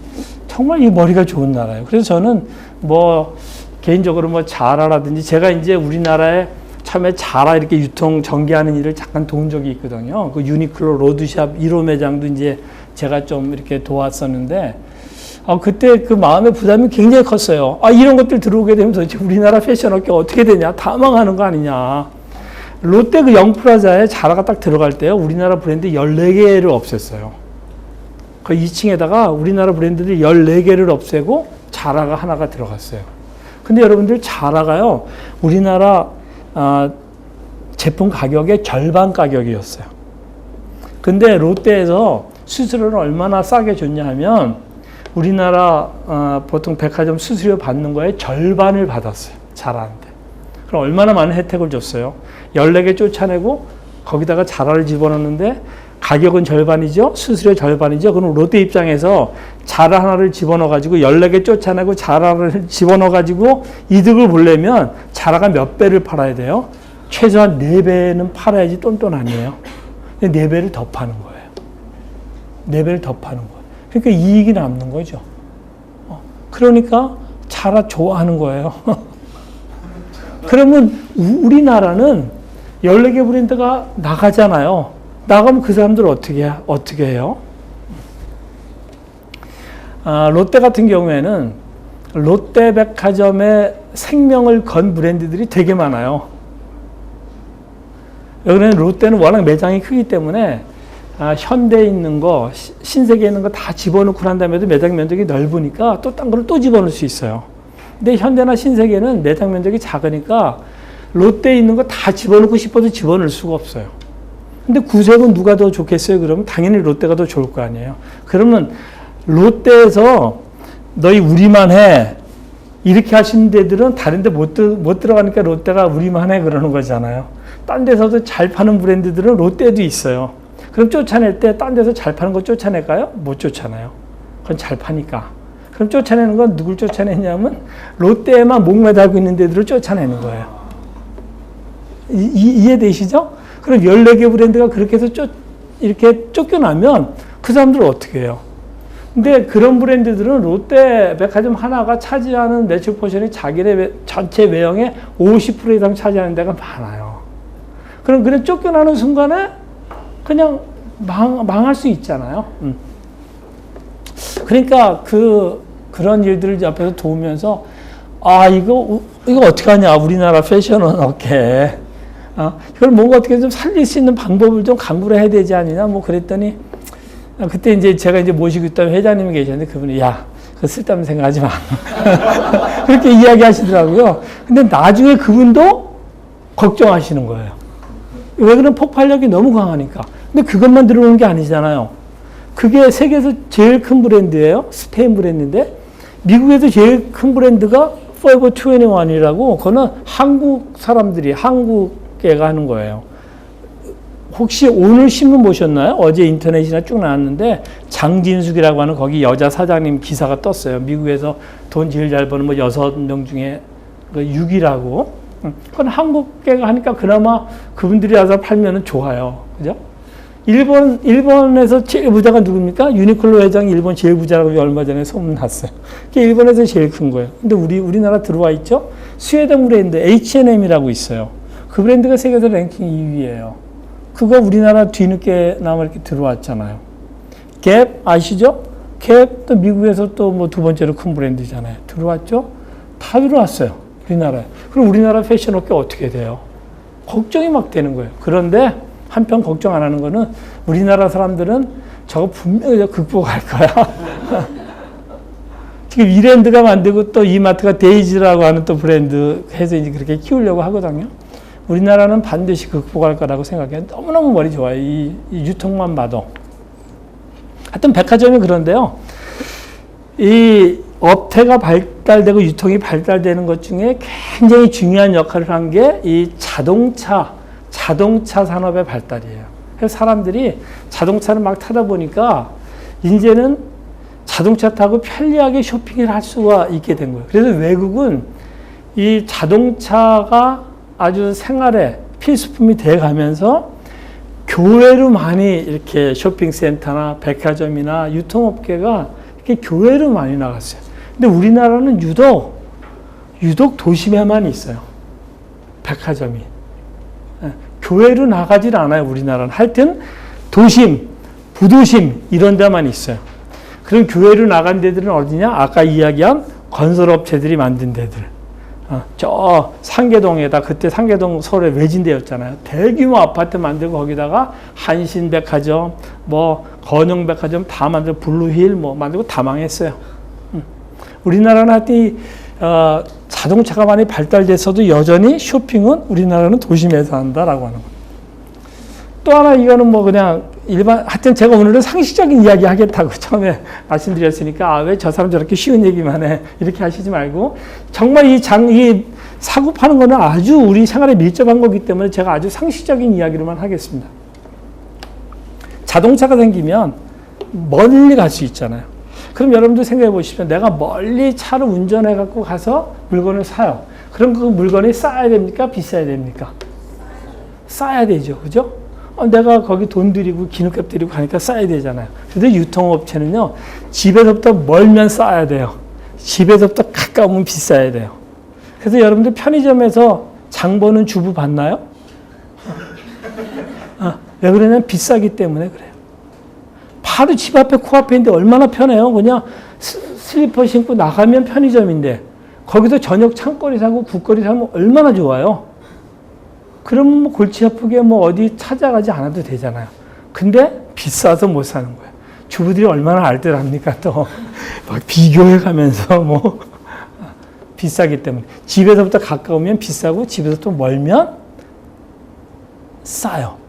정말 이 머리가 좋은 나라예요. 그래서 저는 뭐 개인적으로 뭐 자라라든지 제가 이제 우리나라에 처음에 자라 이렇게 유통 전개하는 일을 잠깐 도운 적이 있거든요. 그 유니클로 로드샵 1호 매장도 이제 제가 좀 이렇게 도왔었는데, 그때 그 마음의 부담이 굉장히 컸어요. 이런 것들 들어오게 되면 도대체 우리나라 패션 업계 어떻게 되냐? 다 망하는 거 아니냐? 롯데 그 영프라자에 자라가 딱 들어갈 때요, 우리나라 브랜드 14개를 없앴어요. 그 2층에다가 우리나라 브랜드들 14개를 없애고 자라가 하나가 들어갔어요. 근데 여러분들 자라가요, 우리나라 제품 가격의 절반 가격이었어요. 근데 롯데에서 수수료를 얼마나 싸게 줬냐 하면 우리나라 보통 백화점 수수료 받는 거에 절반을 받았어요. 자라한테. 그럼 얼마나 많은 혜택을 줬어요. 14개 쫓아내고 거기다가 자라를 집어넣는데 가격은 절반이죠. 수수료 절반이죠. 그럼 롯데 입장에서 자라 하나를 집어넣어가지고 14개 쫓아내고 자라를 집어넣어가지고 이득을 보려면 자라가 몇 배를 팔아야 돼요? 최소한 4배는 팔아야지 똔똔 아니에요. 근데 4배를 더 파는 거예요. 4배를 더 파는 거예요. 그러니까 이익이 남는 거죠. 그러니까 자라 좋아하는 거예요. 그러면 우리나라는 14개 브랜드가 나가잖아요. 나가면 그 사람들 어떻게 해요? 롯데 같은 경우에는 롯데 백화점의 생명을 건 브랜드들이 되게 많아요. 여기는 롯데는 워낙 매장이 크기 때문에 현대에 있는 거, 신세계에 있는 거 다 집어넣고 난 다음에도 매장 면적이 넓으니까 또 딴 거를 또 집어넣을 수 있어요. 근데 현대나 신세계는 매장 면적이 작으니까 롯데에 있는 거 다 집어넣고 싶어도 집어넣을 수가 없어요. 근데 구색은 누가 더 좋겠어요? 그러면 당연히 롯데가 더 좋을 거 아니에요. 그러면 롯데에서 너희 우리만 해. 이렇게 하시는 데들은 다른 데 못 들어가니까 롯데가 우리만 해 그러는 거잖아요. 딴 데서도 잘 파는 브랜드들은 롯데도 있어요. 그럼 쫓아낼 때 딴 데서 잘 파는 거 쫓아낼까요? 못 쫓아내요. 그건 잘 파니까. 그럼 쫓아내는 건 누굴 쫓아내냐면 롯데에만 목매달고 있는 데들을 쫓아내는 거예요. 이해되시죠? 그럼 14개 브랜드가 그렇게 해서 이렇게 쫓겨나면 그 사람들은 어떻게 해요? 근데 그런 브랜드들은 롯데 백화점 하나가 차지하는 매출 포션이 자기네 전체 외형의 50% 이상 차지하는 데가 많아요. 그럼 그래 쫓겨나는 순간에 그냥 망할 수 있잖아요. 그러니까 그런 일들을 옆에서 도우면서 이거 어떻게 하냐 우리나라 패션은 어떻게 이걸 뭔가 어떻게 좀 살릴 수 있는 방법을 좀 강구를 해야 되지 않느냐 뭐 그랬더니 그때 이제 제가 이제 모시고 있던 회장님이 계셨는데 그분이 그거 쓸데없는 생각하지 마 그렇게 이야기하시더라고요. 근데 나중에 그분도 걱정하시는 거예요. 왜 그런 폭발력이 너무 강하니까. 근데 그것만 들어오는 게 아니잖아요. 그게 세계에서 제일 큰 브랜드예요. 스페인 브랜드인데 미국에서 제일 큰 브랜드가 Forever 21이라고 그거는 한국 사람들이 한국계가 하는 거예요. 혹시 오늘 신문 보셨나요? 어제 인터넷이나 쭉 나왔는데 장진숙이라고 하는 거기 여자 사장님 기사가 떴어요. 미국에서 돈 제일 잘 버는 6명 중에 6위라고. 그건 한국계가 하니까 그나마 그분들이 와서 팔면은 좋아요. 그죠? 일본에서 제일 부자가 누굽니까? 유니클로 회장이 일본 제일 부자라고 얼마 전에 소문났어요. 그게 일본에서 제일 큰 거예요. 근데 우리나라 들어와 있죠? 스웨덴 브랜드 H&M이라고 있어요. 그 브랜드가 세계에서 랭킹 2위예요. 그거 우리나라 뒤늦게나마 이렇게 들어왔잖아요. 갭 아시죠? 갭도 미국에서 또 뭐 두 번째로 큰 브랜드잖아요. 들어왔죠? 다 들어왔어요. 우리나라에. 그럼 우리나라 패션 업계 어떻게 돼요? 걱정이 막 되는 거예요. 그런데 한편 걱정 안 하는 거는 우리나라 사람들은 저거 분명히 극복할 거야. 지금 이랜드가 만들고 또 이마트가 데이지라고 하는 또 브랜드 해서 이제 그렇게 키우려고 하거든요. 우리나라는 반드시 극복할 거라고 생각해요. 너무너무 머리 좋아요. 이 유통만 봐도. 하여튼 백화점이 그런데요. 이 업태가 발달되고 유통이 발달되는 것 중에 굉장히 중요한 역할을 한 게 이 자동차 산업의 발달이에요. 그래서 사람들이 자동차를 막 타다 보니까 이제는 자동차 타고 편리하게 쇼핑을 할 수가 있게 된 거예요. 그래서 외국은 이 자동차가 아주 생활의 필수품이 돼 가면서 교외로 많이 이렇게 쇼핑센터나 백화점이나 유통업계가 이렇게 교외로 많이 나갔어요. 근데 우리나라는 유독 도심에만 있어요. 백화점이. 교회로 나가질 않아요, 우리나라는. 하여튼 도심, 부도심 이런 데만 있어요. 그럼 교회로 나간 데들은 어디냐? 아까 이야기한 건설업체들이 만든 데들. 저 상계동에다, 그때 상계동 서울에 외진데였잖아요. 대규모 아파트 만들고 거기다가 한신백화점, 뭐 건영백화점 다 만들고 블루힐 뭐 만들고 다 망했어요. 우리나라는 하여튼 자동차가 많이 발달됐어도 여전히 쇼핑은 우리나라는 도심에서 한다라고 하는 거예요. 또 하나 이거는 뭐 그냥 하여튼 제가 오늘은 상식적인 이야기 하겠다고 처음에 말씀드렸으니까 왜 저 사람 저렇게 쉬운 얘기만 해 이렇게 하시지 말고 정말 이 사고 파는 거는 아주 우리 생활에 밀접한 거기 때문에 제가 아주 상식적인 이야기로만 하겠습니다. 자동차가 생기면 멀리 갈 수 있잖아요. 그럼 여러분들 생각해 보십시오. 내가 멀리 차를 운전해 갖고 가서 물건을 사요. 그럼 그 물건이 싸야 됩니까? 비싸야 됩니까? 싸야 되죠. 그죠? 내가 거기 돈 들이고 기름값 들이고 가니까 싸야 되잖아요. 그런데 유통업체는요, 집에서부터 멀면 싸야 돼요. 집에서부터 가까우면 비싸야 돼요. 그래서 여러분들 편의점에서 장 보는 주부 봤나요? 왜 그러냐면 비싸기 때문에 그래요. 바로 집 앞에 코앞에 있는데 얼마나 편해요. 그냥 슬리퍼 신고 나가면 편의점인데 거기서 저녁 창거리 사고 국거리 사면 얼마나 좋아요. 그럼 뭐 골치 아프게 뭐 어디 찾아가지 않아도 되잖아요. 근데 비싸서 못 사는 거예요. 주부들이 얼마나 알뜰합니까? 또 막 비교해 가면서 뭐 비싸기 때문에. 집에서부터 가까우면 비싸고 집에서 또 멀면 싸요.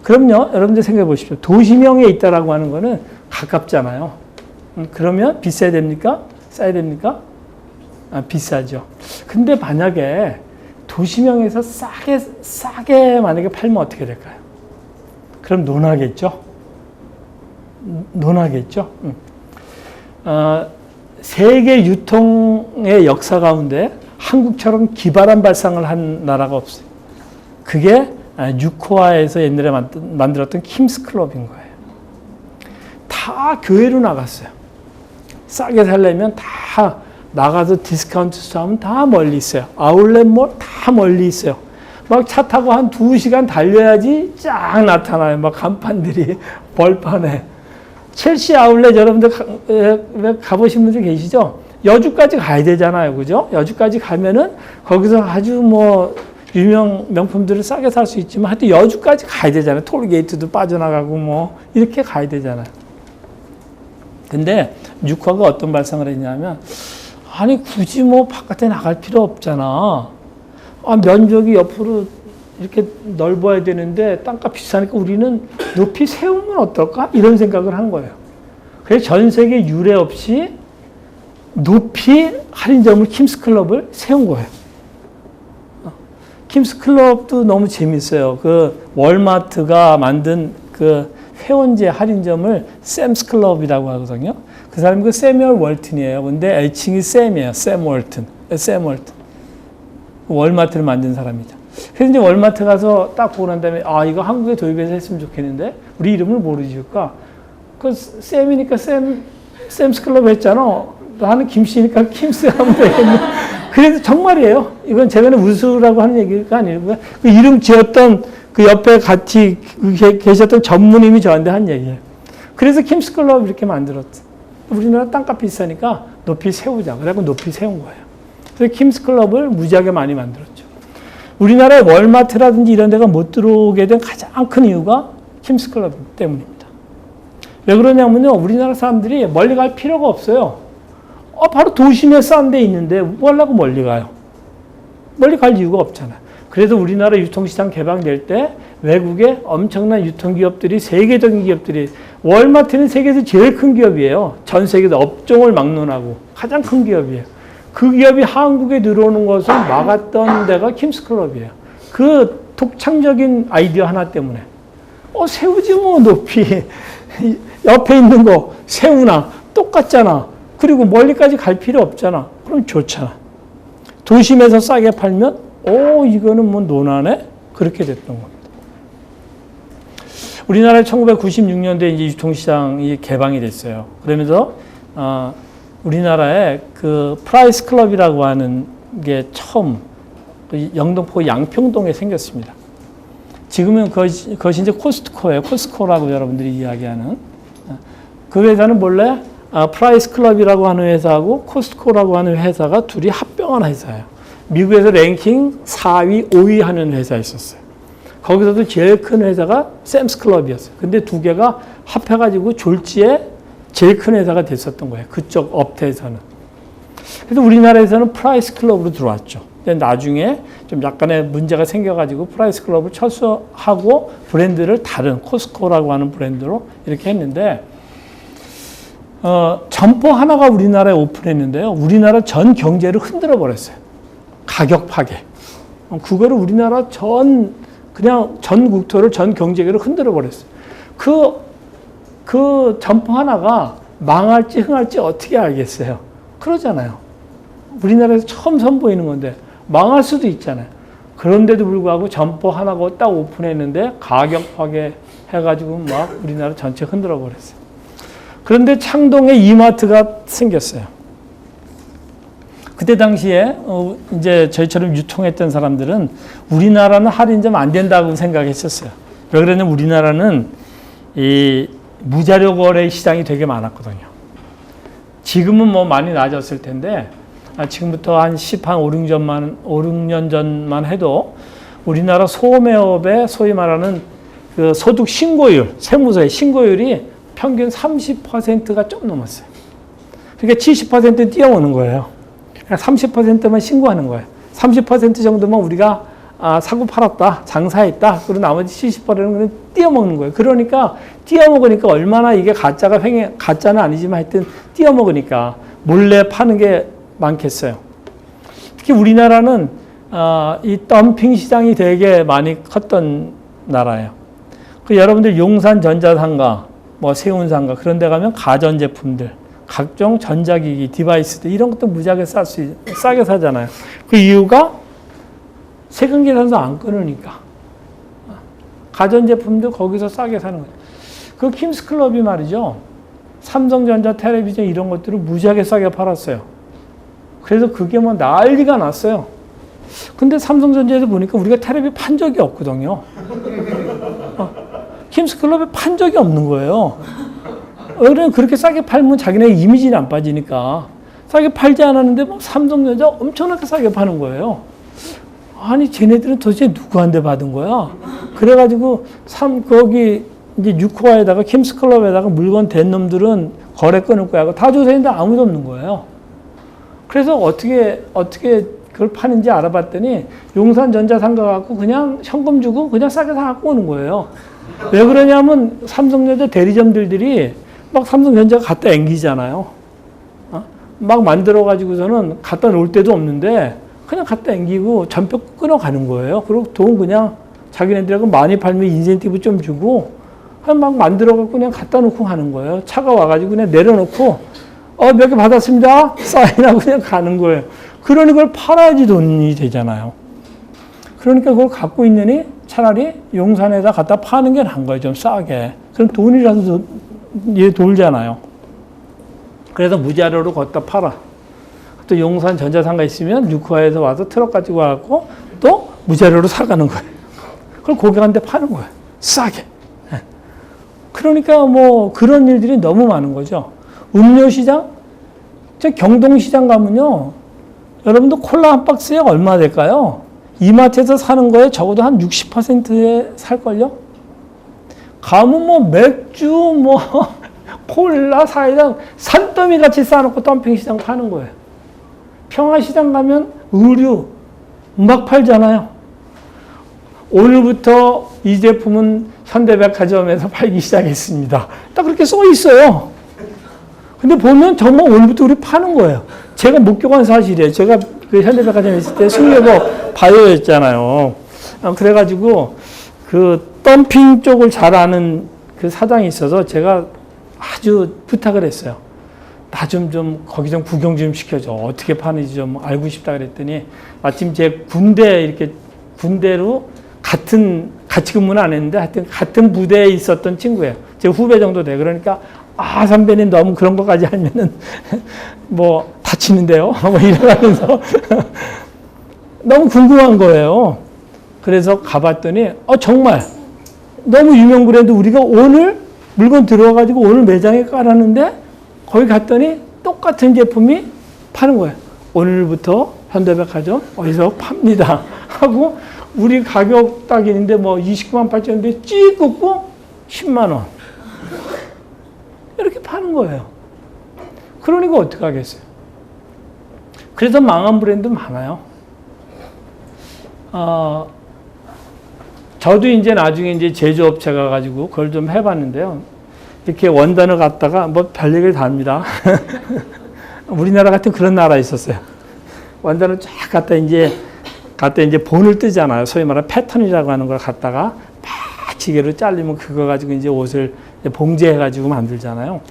그럼요, 여러분들 생각해 보십시오. 도시명에 있다라고 하는 거는 가깝잖아요. 그러면 비싸야 됩니까? 싸야 됩니까? 비싸죠. 근데 만약에 도시명에서 싸게 만약에 팔면 어떻게 될까요? 그럼 논하겠죠? 논하겠죠? 세계 유통의 역사 가운데 한국처럼 기발한 발상을 한 나라가 없어요. 그게 유코아에서 옛날에 만들었던 킴스클럽인 거예요. 다 교회로 나갔어요. 싸게 살려면 다 나가서 디스카운트 스토어하면 다 멀리 있어요. 아울렛몰 다 멀리 있어요. 막 차 타고 한 2시간 달려야지 쫙 나타나요. 막 간판들이 벌판에. 첼시 아울렛 여러분들 가보신 분들 계시죠? 여주까지 가야 되잖아요. 그죠? 여주까지 가면은 거기서 아주 뭐 유명 명품들을 싸게 살 수 있지만 하여튼 여주까지 가야 되잖아요. 톨게이트도 빠져나가고 뭐 이렇게 가야 되잖아요. 근데 유코아가 어떤 발상을 했냐면 아니 굳이 뭐 바깥에 나갈 필요 없잖아. 면적이 옆으로 이렇게 넓어야 되는데 땅값 비싸니까 우리는 높이 세우면 어떨까? 이런 생각을 한 거예요. 그래서 전 세계 유례 없이 높이 할인점을 킴스클럽을 세운 거예요. 킴스클럽도 너무 재밌어요. 그 월마트가 만든 그 회원제 할인점을 샘스클럽이라고 하거든요. 그 사람이 그 세뮤얼 월튼이에요. 근데 애칭이 샘이에요. 샘 월튼. 월마트를 만든 사람이죠. 그래서 이제 월마트 가서 딱 보고 난 다음에 이거 한국에 도입해서 했으면 좋겠는데 우리 이름을 뭐로 지을까? 그 샘이니까 샘스클럽 했잖아. 나는 김씨니까 김스 하면 되겠네. 그래서 정말이에요. 이건 제가 웃으라고 하는 얘기가 아니고요. 그 이름 지었던 그 옆에 같이 계셨던 전무님이 저한테 한 얘기예요. 그래서 킴스클럽 이렇게 만들었어. 우리나라 땅값 비싸니까 높이 세우자. 그래갖고 높이 세운 거예요. 그래서 킴스클럽을 무지하게 많이 만들었죠. 우리나라의 월마트라든지 이런 데가 못 들어오게 된 가장 큰 이유가 킴스클럽 때문입니다. 왜 그러냐면요. 우리나라 사람들이 멀리 갈 필요가 없어요. 바로 도심에 싼 데 있는데 뭐 하려고 멀리 가요? 멀리 갈 이유가 없잖아요. 그래서 우리나라 유통시장 개방될 때 외국의 엄청난 유통기업들이 세계적인 기업들이 월마트는 세계에서 제일 큰 기업이에요. 전 세계에서 업종을 막론하고 가장 큰 기업이에요. 그 기업이 한국에 들어오는 것을 막았던 데가 킴스클럽이에요. 그 독창적인 아이디어 하나 때문에 세우지 뭐 높이 옆에 있는 거 세우나 똑같잖아. 그리고 멀리까지 갈 필요 없잖아. 그럼 좋잖아. 도심에서 싸게 팔면 이거는 뭐 논하네? 그렇게 됐던 겁니다. 우리나라 1996년도에 이제 유통시장이 개방이 됐어요. 그러면서 우리나라에 그 프라이스 클럽이라고 하는 게 처음 영등포 양평동에 생겼습니다. 지금은 그것이 이제 코스트코예요. 코스트코라고 여러분들이 이야기하는. 그 회사는 본래 프라이스 클럽이라고 하는 회사하고 코스트코라고 하는 회사가 둘이 합병한 회사예요. 미국에서 랭킹 4위, 5위 하는 회사였었어요. 거기서도 제일 큰 회사가 샘스 클럽이었어요. 근데 두 개가 합해가지고 졸지에 제일 큰 회사가 됐었던 거예요. 그쪽 업태에서는. 그래서 우리나라에서는 프라이스 클럽으로 들어왔죠. 근데 나중에 좀 약간의 문제가 생겨가지고 프라이스 클럽을 철수하고 브랜드를 다른 코스트코라고 하는 브랜드로 이렇게 했는데, 점포 하나가 우리나라에 오픈했는데요. 우리나라 전 경제를 흔들어 버렸어요. 가격 파괴. 그거를 우리나라 그냥 전 국토를, 전 경제를 흔들어 버렸어요. 그 점포 하나가 망할지 흥할지 어떻게 알겠어요? 그러잖아요. 우리나라에서 처음 선보이는 건데 망할 수도 있잖아요. 그런데도 불구하고 점포 하나가 딱 오픈했는데 가격 파괴 해가지고 막 우리나라 전체 흔들어 버렸어요. 그런데 창동에 이마트가 생겼어요. 그때 당시에 이제 저희처럼 유통했던 사람들은 우리나라는 할인 좀 안 된다고 생각했었어요. 왜 그러냐면 우리나라는 이 무자료 거래 시장이 되게 많았거든요. 지금은 뭐 많이 나아졌을 텐데 지금부터 한 5, 6년 전만 해도 우리나라 소매업의 소위 말하는 그 소득 신고율, 세무서의 신고율이 평균 30%가 좀 넘었어요. 그러니까 70% 뛰어오는 거예요. 30%만 신고하는 거예요. 30% 정도만 우리가 사고 팔았다, 장사했다. 그리고 나머지 70%는 띄어먹는 거예요. 그러니까 띄어먹으니까 얼마나 이게 가짜는 아니지만 하여튼 띄어먹으니까 몰래 파는 게 많겠어요. 특히 우리나라는 이 덤핑 시장이 되게 많이 컸던 나라예요. 여러분들 용산 전자상가, 뭐 세운상가 그런 데 가면 가전제품들, 각종 전자기기, 디바이스들 이런 것도 무지하게 싸게 사잖아요. 그 이유가 세금계산서 안 끊으니까. 가전제품도 거기서 싸게 사는 거예요. 그 킴스클럽이 말이죠. 삼성전자, 텔레비전 이런 것들을 무지하게 싸게 팔았어요. 그래서 그게 뭐 난리가 났어요. 근데 삼성전자에서 보니까 우리가 텔레비 판 적이 없거든요. 킴스클럽에 판 적이 없는 거예요. 그러면 그렇게 싸게 팔면 자기네 이미지는 안 빠지니까 싸게 팔지 않았는데 뭐 삼성전자 엄청나게 싸게 파는 거예요. 아니 쟤네들은 도대체 누구한테 받은 거야? 그래가지고 거기 이제 뉴코아에다가 킴스클럽에다가 물건 댄 놈들은 거래 끊을 거야. 다 조사했는데 아무도 없는 거예요. 그래서 어떻게 그걸 파는지 알아봤더니 용산 전자상가 갖고 그냥 현금 주고 그냥 싸게 사갖고 오는 거예요. 왜 그러냐면 삼성전자 대리점들이 막 삼성전자가 갖다 앵기잖아요. 막 만들어가지고서는 갖다 놓을 데도 없는데 그냥 갖다 앵기고 전표 끊어가는 거예요. 그리고 돈 그냥 자기네들하고 많이 팔면 인센티브 좀 주고 막 만들어갖고 그냥 갖다 놓고 가는 거예요. 차가 와가지고 그냥 내려놓고 몇 개 받았습니다. 사인하고 그냥 가는 거예요. 그러니 그걸 팔아야지 돈이 되잖아요. 그러니까 그걸 갖고 있느니 차라리 용산에다 갖다 파는 게 나은 거예요. 좀 싸게. 그럼 돈이라도 돌잖아요. 그래서 무자료로 걷다 팔아. 또 용산 전자상가 있으면 뉴코아에서 와서 트럭 가지고 와갖고 또 무자료로 사가는 거예요. 그걸 고객한테 파는 거예요. 싸게. 그러니까 뭐 그런 일들이 너무 많은 거죠. 음료시장? 저 경동시장 가면요. 여러분도 콜라 한 박스에 얼마 될까요? 이마트에서 사는 거에 적어도 한 60%에 살걸요? 가면 뭐 맥주, 뭐 콜라, 사이다 산더미 같이 싸놓고 덤핑시장 파는 거예요. 평화시장 가면 의류 막 팔잖아요. 오늘부터 이 제품은 현대백화점에서 팔기 시작했습니다. 딱 그렇게 써 있어요. 근데 보면 정말 오늘부터 우리 파는 거예요. 제가 목격한 사실이에요. 제가 그 현대백화점에 있을 때 승려고 바이오였잖아요. 그래가지고 그 덤핑 쪽을 잘 아는 그 사장이 있어서 제가 아주 부탁을 했어요. 나 좀 거기 좀 구경 좀 시켜줘. 어떻게 파는지 좀 알고 싶다 그랬더니 마침 제 군대로 같이 근무는 안 했는데 하여튼 같은 부대에 있었던 친구예요. 제 후배 정도 돼. 그러니까 선배님 너무 그런 것까지 하면은 뭐 다치는데요. 뭐 이러면서 너무 궁금한 거예요. 그래서 가봤더니 정말 너무 유명 브랜드 우리가 오늘 물건 들어와가지고 오늘 매장에 깔았는데 거기 갔더니 똑같은 제품이 파는 거예요. 오늘부터 현대백화점 어디서 팝니다 하고 우리 가격 딱 있는데 뭐 29만 8천원인데 찌 긋고 10만 원 이렇게 파는 거예요. 그러니까 어떻게 하겠어요? 그래서 망한 브랜드 많아요. 저도 이제 나중에 이제 제조업체 가가지고 그걸 좀 해봤는데요. 이렇게 원단을 갖다가 뭐 별얘기를 다 합니다. 우리나라 같은 그런 나라 있었어요. 원단을 쫙 갖다 이제 본을 뜨잖아요. 소위 말하는 패턴이라고 하는 걸 갖다가 막 지게로 잘리면 그거 가지고 이제 옷을 봉제해가지고 만들잖아요.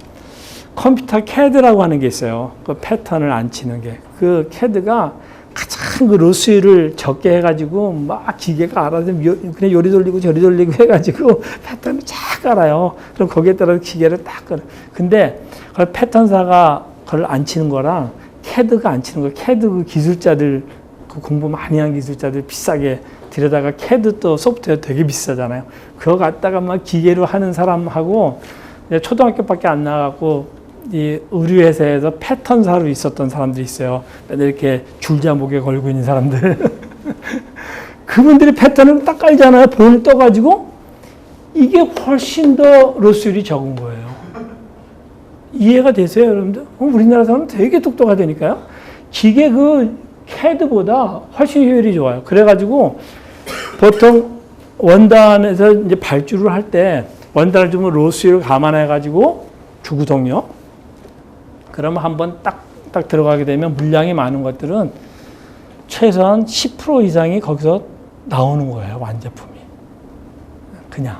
컴퓨터 CAD라고 하는 게 있어요. 그 패턴을 안 치는 게. 그 CAD가 가장 그 로스율을 적게 해가지고 막 기계가 알아서 그냥 요리 돌리고 저리 돌리고 해가지고 패턴을 쫙 깔아요. 그럼 거기에 따라서 기계를 딱 깔아요. 근데 그 패턴사가 그걸 안 치는 거랑 CAD가 안 치는 거, CAD 그 기술자들, 그 공부 많이 한 기술자들 비싸게 들여다가 CAD 또 소프트웨어 되게 비싸잖아요. 그거 갖다가 막 기계로 하는 사람하고 초등학교밖에 안 나가고 이 의류회사에서 패턴사로 있었던 사람들이 있어요. 이렇게 줄자 목에 걸고 있는 사람들. 그분들이 패턴을 딱 깔잖아요. 본을 떠가지고 이게 훨씬 더 로스율이 적은 거예요. 이해가 되세요, 여러분들? 우리나라 사람은 되게 똑똑하다니까요. 기계 그 CAD보다 훨씬 효율이 좋아요. 그래가지고 보통 원단에서 이제 발주를 할 때 원단을 좀 로스율을 감안해가지고 주구동력. 그러면 한번 딱 들어가게 되면 물량이 많은 것들은 최소한 10% 이상이 거기서 나오는 거예요. 완제품이. 그냥.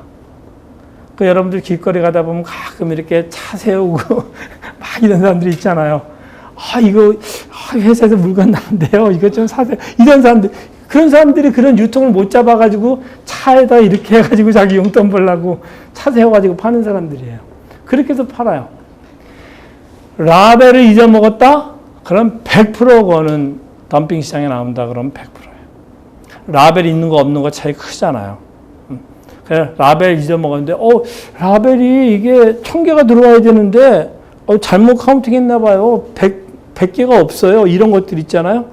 그 여러분들 길거리 가다 보면 가끔 이렇게 차 세우고 막 이런 사람들이 있잖아요. 이거 회사에서 물건 나온대요. 이거 좀 사세요. 이런 사람들. 그런 사람들이 그런 유통을 못 잡아가지고 차에다 이렇게 해가지고 자기 용돈 벌라고 차 세워가지고 파는 사람들이에요. 그렇게 해서 팔아요. 라벨을 잊어먹었다? 그럼 100% 그거는 덤핑 시장에 나온다 그러면 100%예요. 라벨 있는 거 없는 거 차이 크잖아요. 그래, 라벨 잊어먹었는데, 라벨이 이게 1000개가 들어와야 되는데, 잘못 카운팅 했나 봐요. 100개가 없어요. 이런 것들 있잖아요.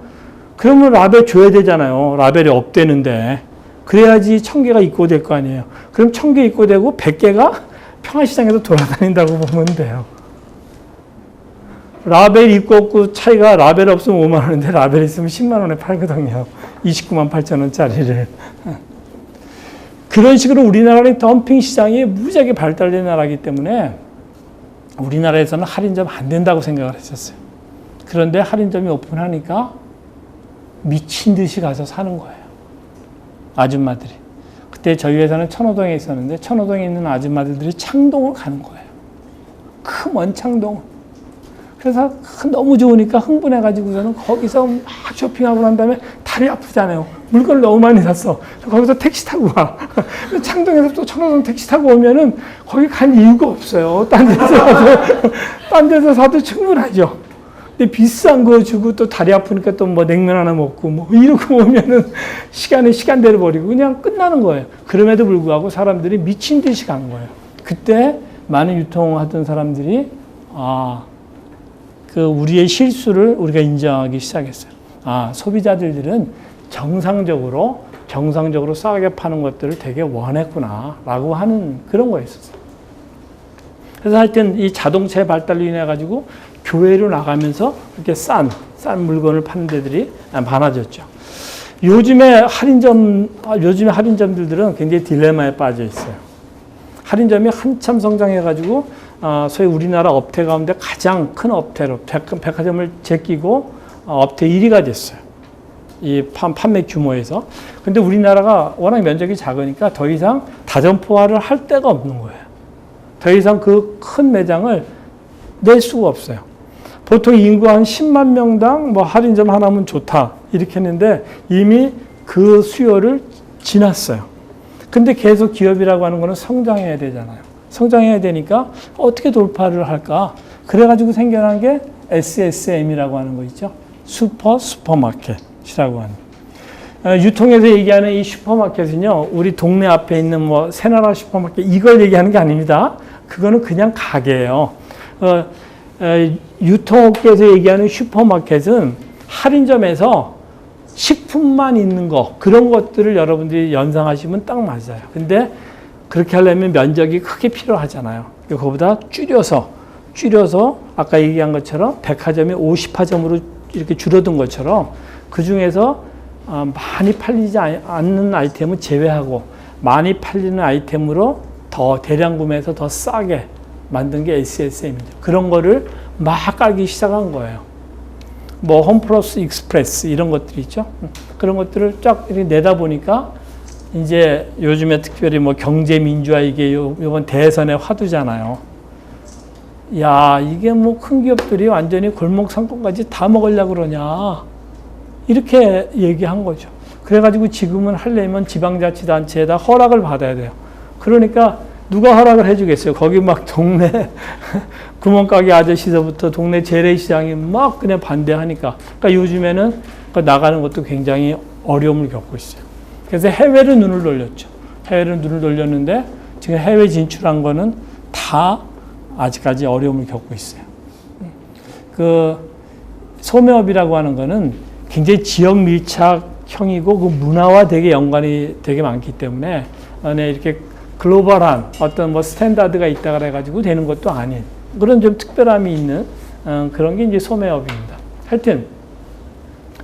그러면 라벨 줘야 되잖아요. 라벨이 없대는데. 그래야지 1000개가 입고될 거 아니에요. 그럼 1000개 입고되고 100개가 평화시장에서 돌아다닌다고 보면 돼요. 라벨 있고 없고 차이가 라벨 없으면 5만 원인데 라벨 있으면 10만 원에 팔거든요. 29만 8천 원짜리를. 그런 식으로 우리나라는 덤핑 시장이 무지하게 발달된 나라이기 때문에 우리나라에서는 할인점 안 된다고 생각을 했었어요. 그런데 할인점이 오픈하니까 미친 듯이 가서 사는 거예요. 아줌마들이. 그때 저희 회사는 천호동에 있었는데 천호동에 있는 아줌마들이 창동을 가는 거예요. 큰 원창동. 그래서 너무 좋으니까 흥분해가지고서는 거기서 막 쇼핑하고 난 다음에 다리 아프잖아요. 물건을 너무 많이 샀어. 거기서 택시 타고 와. 창동에서 또 천호동 택시 타고 오면은 거기 갈 이유가 없어요. 딴 데서 사도 충분하죠. 근데 비싼 거 주고 또 다리 아프니까 또 뭐 냉면 하나 먹고 뭐 이러고 오면은 시간대를 버리고 그냥 끝나는 거예요. 그럼에도 불구하고 사람들이 미친 듯이 간 거예요. 그때 많은 유통하던 사람들이 그 우리의 실수를 우리가 인정하기 시작했어요. 소비자들은 정상적으로 싸게 파는 것들을 되게 원했구나라고 하는 그런 거였었어요. 그래서 하여튼 이 자동차의 발달로 인해 가지고 교외로 나가면서 이렇게 싼 물건을 파는 데들이 많아졌죠. 요즘에 할인점들은 굉장히 딜레마에 빠져 있어요. 할인점이 한참 성장해가지고 소위 우리나라 업태 가운데 가장 큰 업태로 백화점을 제끼고 업태 1위가 됐어요. 이 판매 규모에서. 근데 우리나라가 워낙 면적이 작으니까 더 이상 다점포화를 할 데가 없는 거예요. 더 이상 그 큰 매장을 낼 수가 없어요. 보통 인구 한 10만 명당 뭐 할인점 하나면 좋다 이렇게 했는데 이미 그 수요를 지났어요. 근데 계속 기업이라고 하는 거는 성장해야 되잖아요. 성장해야 되니까 어떻게 돌파를 할까? 그래가지고 생겨난 게 SSM이라고 하는 거 있죠. 슈퍼마켓이라고 하는. 유통에서 얘기하는 이 슈퍼마켓은요, 우리 동네 앞에 있는 뭐 새나라 슈퍼마켓 이걸 얘기하는 게 아닙니다. 그거는 그냥 가게예요. 유통업계에서 얘기하는 슈퍼마켓은 할인점에서 식품만 있는 거, 그런 것들을 여러분들이 연상하시면 딱 맞아요. 근데 그렇게 하려면 면적이 크게 필요하잖아요. 그거보다 줄여서 아까 얘기한 것처럼 백화점이 50화점으로 이렇게 줄어든 것처럼 그 중에서 많이 팔리지 않는 아이템은 제외하고 많이 팔리는 아이템으로 더 대량 구매해서 더 싸게 만든 게 SSM이죠. 그런 거를 막 깔기 시작한 거예요. 뭐 홈플러스 익스프레스 이런 것들이 있죠. 그런 것들을 쫙 이렇게 내다 보니까 이제 요즘에 특별히 뭐 경제 민주화 이게 이번 대선의 화두잖아요. 야, 이게 뭐 큰 기업들이 완전히 골목 상권까지 다 먹으려고 그러냐. 이렇게 얘기한 거죠. 그래가지고 지금은 하려면 지방자치단체에다 허락을 받아야 돼요. 그러니까 누가 허락을 해주겠어요? 거기 막 동네 구멍가게 아저씨서부터 동네 재래시장이 막 그냥 반대하니까. 그러니까 요즘에는 나가는 것도 굉장히 어려움을 겪고 있어요. 그래서 해외로 눈을 돌렸죠. 해외로 눈을 돌렸는데 지금 해외 진출한 거는 다 아직까지 어려움을 겪고 있어요. 그 소매업이라고 하는 거는 굉장히 지역 밀착형이고 그 문화와 되게 연관이 되게 많기 때문에 이렇게 글로벌한 어떤 뭐 스탠다드가 있다 그래가지고 되는 것도 아닌 그런 좀 특별함이 있는 그런 게 이제 소매업입니다. 하여튼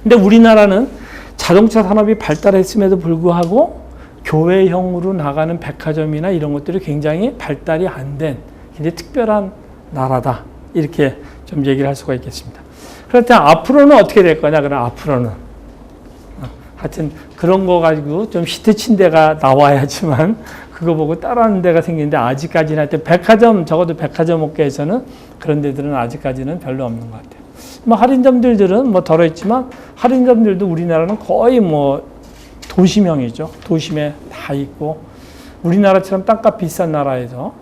근데 우리나라는 자동차 산업이 발달했음에도 불구하고 교외형으로 나가는 백화점이나 이런 것들이 굉장히 발달이 안 된 굉장히 특별한 나라다 이렇게 좀 얘기를 할 수가 있겠습니다. 그렇다면 앞으로는 어떻게 될 거냐? 그럼 앞으로는 하여튼 그런 거 가지고 좀 히트 친 데가 나와야지만 그거 보고 따라하는 데가 생기는데 아직까지는 하여튼 백화점 적어도 백화점 업계에서는 그런 데들은 아직까지는 별로 없는 것 같아요. 뭐 할인점들은 뭐 덜어있지만 할인점들도 우리나라는 거의 뭐 도심형이죠. 도심에 다 있고 우리나라처럼 땅값 비싼 나라에서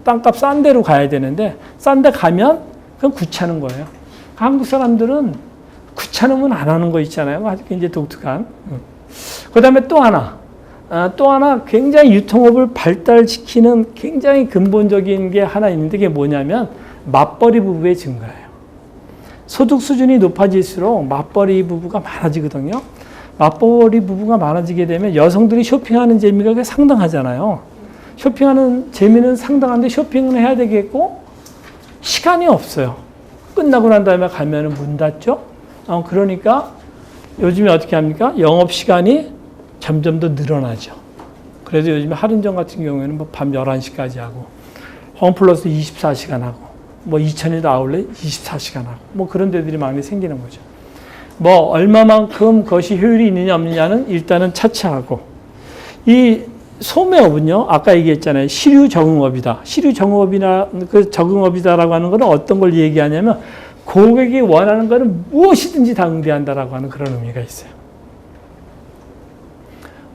땅값 싼 데로 가야 되는데 싼 데 가면 그건 귀찮은 거예요. 한국 사람들은 귀찮으면 안 하는 거 있잖아요. 아주 굉장히 독특한. 그 다음에 또 하나 굉장히 유통업을 발달시키는 굉장히 근본적인 게 하나 있는데 그게 뭐냐면 맞벌이 부부의 증가예요. 소득 수준이 높아질수록 맞벌이 부부가 많아지거든요. 맞벌이 부부가 많아지게 되면 여성들이 쇼핑하는 재미가 상당하잖아요. 쇼핑하는 재미는 상당한데 쇼핑은 해야 되겠고 시간이 없어요. 끝나고 난 다음에 가면은 문 닫죠. 그러니까 요즘에 어떻게 합니까? 영업시간이 점점 더 늘어나죠. 그래서 요즘에 할인점 같은 경우에는 뭐 밤 11시까지 하고 홈플러스 24시간 하고 뭐 2000에도 아울렛 24시간 하고 뭐 그런 데들이 많이 생기는 거죠. 뭐 얼마만큼 그것이 효율이 있느냐 없느냐는 일단은 차치하고 이 소매업은요, 아까 얘기했잖아요. 시류 적응업이다. 시류 적응업이나 그 적응업이다라고 하는 것은 어떤 걸 얘기하냐면 고객이 원하는 것은 무엇이든지 다 응대한다라고 하는 그런 의미가 있어요.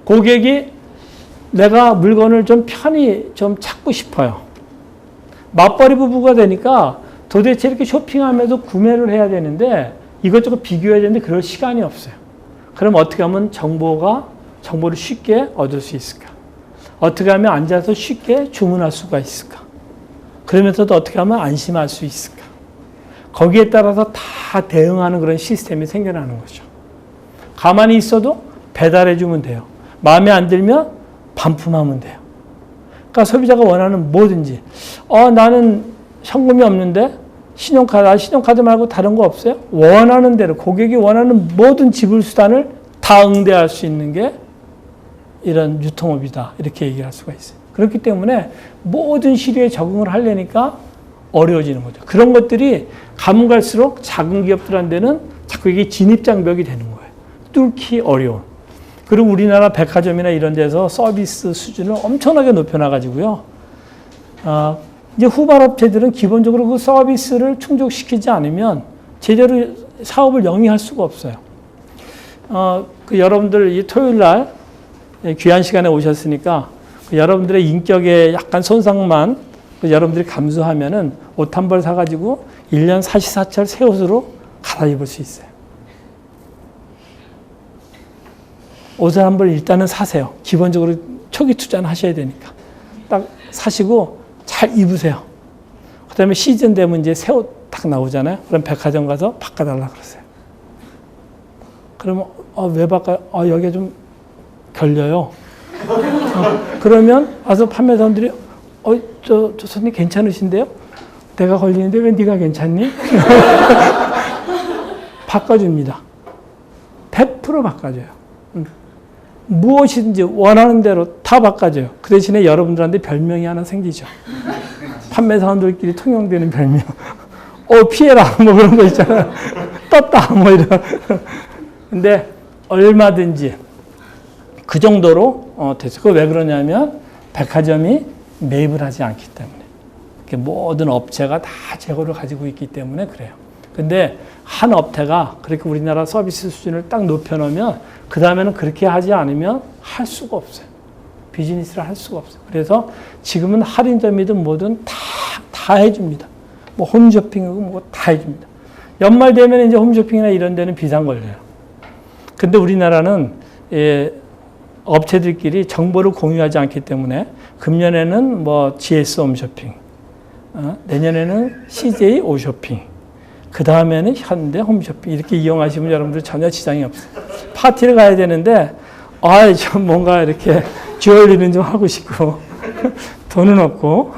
고객이 내가 물건을 좀 편히 좀 찾고 싶어요. 맞벌이 부부가 되니까 도대체 이렇게 쇼핑하면서 구매를 해야 되는데 이것저것 비교해야 되는데 그럴 시간이 없어요. 그럼 어떻게 하면 정보를 쉽게 얻을 수 있을까? 어떻게 하면 앉아서 쉽게 주문할 수가 있을까? 그러면서도 어떻게 하면 안심할 수 있을까? 거기에 따라서 다 대응하는 그런 시스템이 생겨나는 거죠. 가만히 있어도 배달해 주면 돼요. 마음에 안 들면 반품하면 돼요. 그러니까 소비자가 원하는 뭐든지 나는 현금이 없는데 신용카드 말고 다른 거 없어요? 원하는 대로 고객이 원하는 모든 지불 수단을 다 응대할 수 있는 게 이런 유통업이다. 이렇게 얘기할 수가 있어요. 그렇기 때문에 모든 시류에 적응을 하려니까 어려워지는 거죠. 그런 것들이 가면 갈수록 작은 기업들한테는 자꾸 이게 진입장벽이 되는 거예요. 뚫기 어려운. 그리고 우리나라 백화점이나 이런 데서 서비스 수준을 엄청나게 높여놔가지고요. 이제 후발업체들은 기본적으로 그 서비스를 충족시키지 않으면 제대로 사업을 영위할 수가 없어요. 여러분들 이 토요일 날 귀한 시간에 오셨으니까 여러분들의 인격에 약간 손상만 여러분들이 감수하면은 옷 한 벌 사가지고 1년 사시사철 새 옷으로 갈아입을 수 있어요. 옷을 한 벌 일단은 사세요. 기본적으로 초기 투자는 하셔야 되니까. 딱 사시고 잘 입으세요. 그 다음에 시즌 되면 이제 새 옷 딱 나오잖아요. 그럼 백화점 가서 바꿔달라 그러세요. 그러면, 왜 바꿔요? 여기가 좀 결려요. 그러면 와서 판매사분들이, 저 손님 괜찮으신데요? 내가 걸리는데 왜 네가 괜찮니? 바꿔줍니다. 100% 바꿔줘요. 무엇이든지 원하는 대로 다 바꿔줘요. 그 대신에 여러분들한테 별명이 하나 생기죠. 판매사원들끼리 통용되는 별명. 피해라. 뭐 그런 거 있잖아요. 떴다. 뭐 이런. 근데 얼마든지 그 정도로 됐어요. 그거 왜 그러냐면 백화점이 매입을 하지 않기 때문에. 모든 업체가 다 재고를 가지고 있기 때문에 그래요. 근데 한 업태가 그렇게 우리나라 서비스 수준을 딱 높여놓으면 그 다음에는 그렇게 하지 않으면 할 수가 없어요. 비즈니스를 할 수가 없어요. 그래서 지금은 할인점이든 뭐든 다 해줍니다. 뭐 홈쇼핑이고 뭐 다 해줍니다. 연말 되면 이제 홈쇼핑이나 이런 데는 비상 걸려요. 근데 우리나라는 업체들끼리 정보를 공유하지 않기 때문에 금년에는 뭐 GS 홈쇼핑, 내년에는 CJ 오쇼핑, 그 다음에는 현대 홈쇼핑 이렇게 이용하시면 여러분들 전혀 지장이 없어요. 파티를 가야 되는데 좀 뭔가 이렇게 주얼리는 좀 하고 싶고 돈은 없고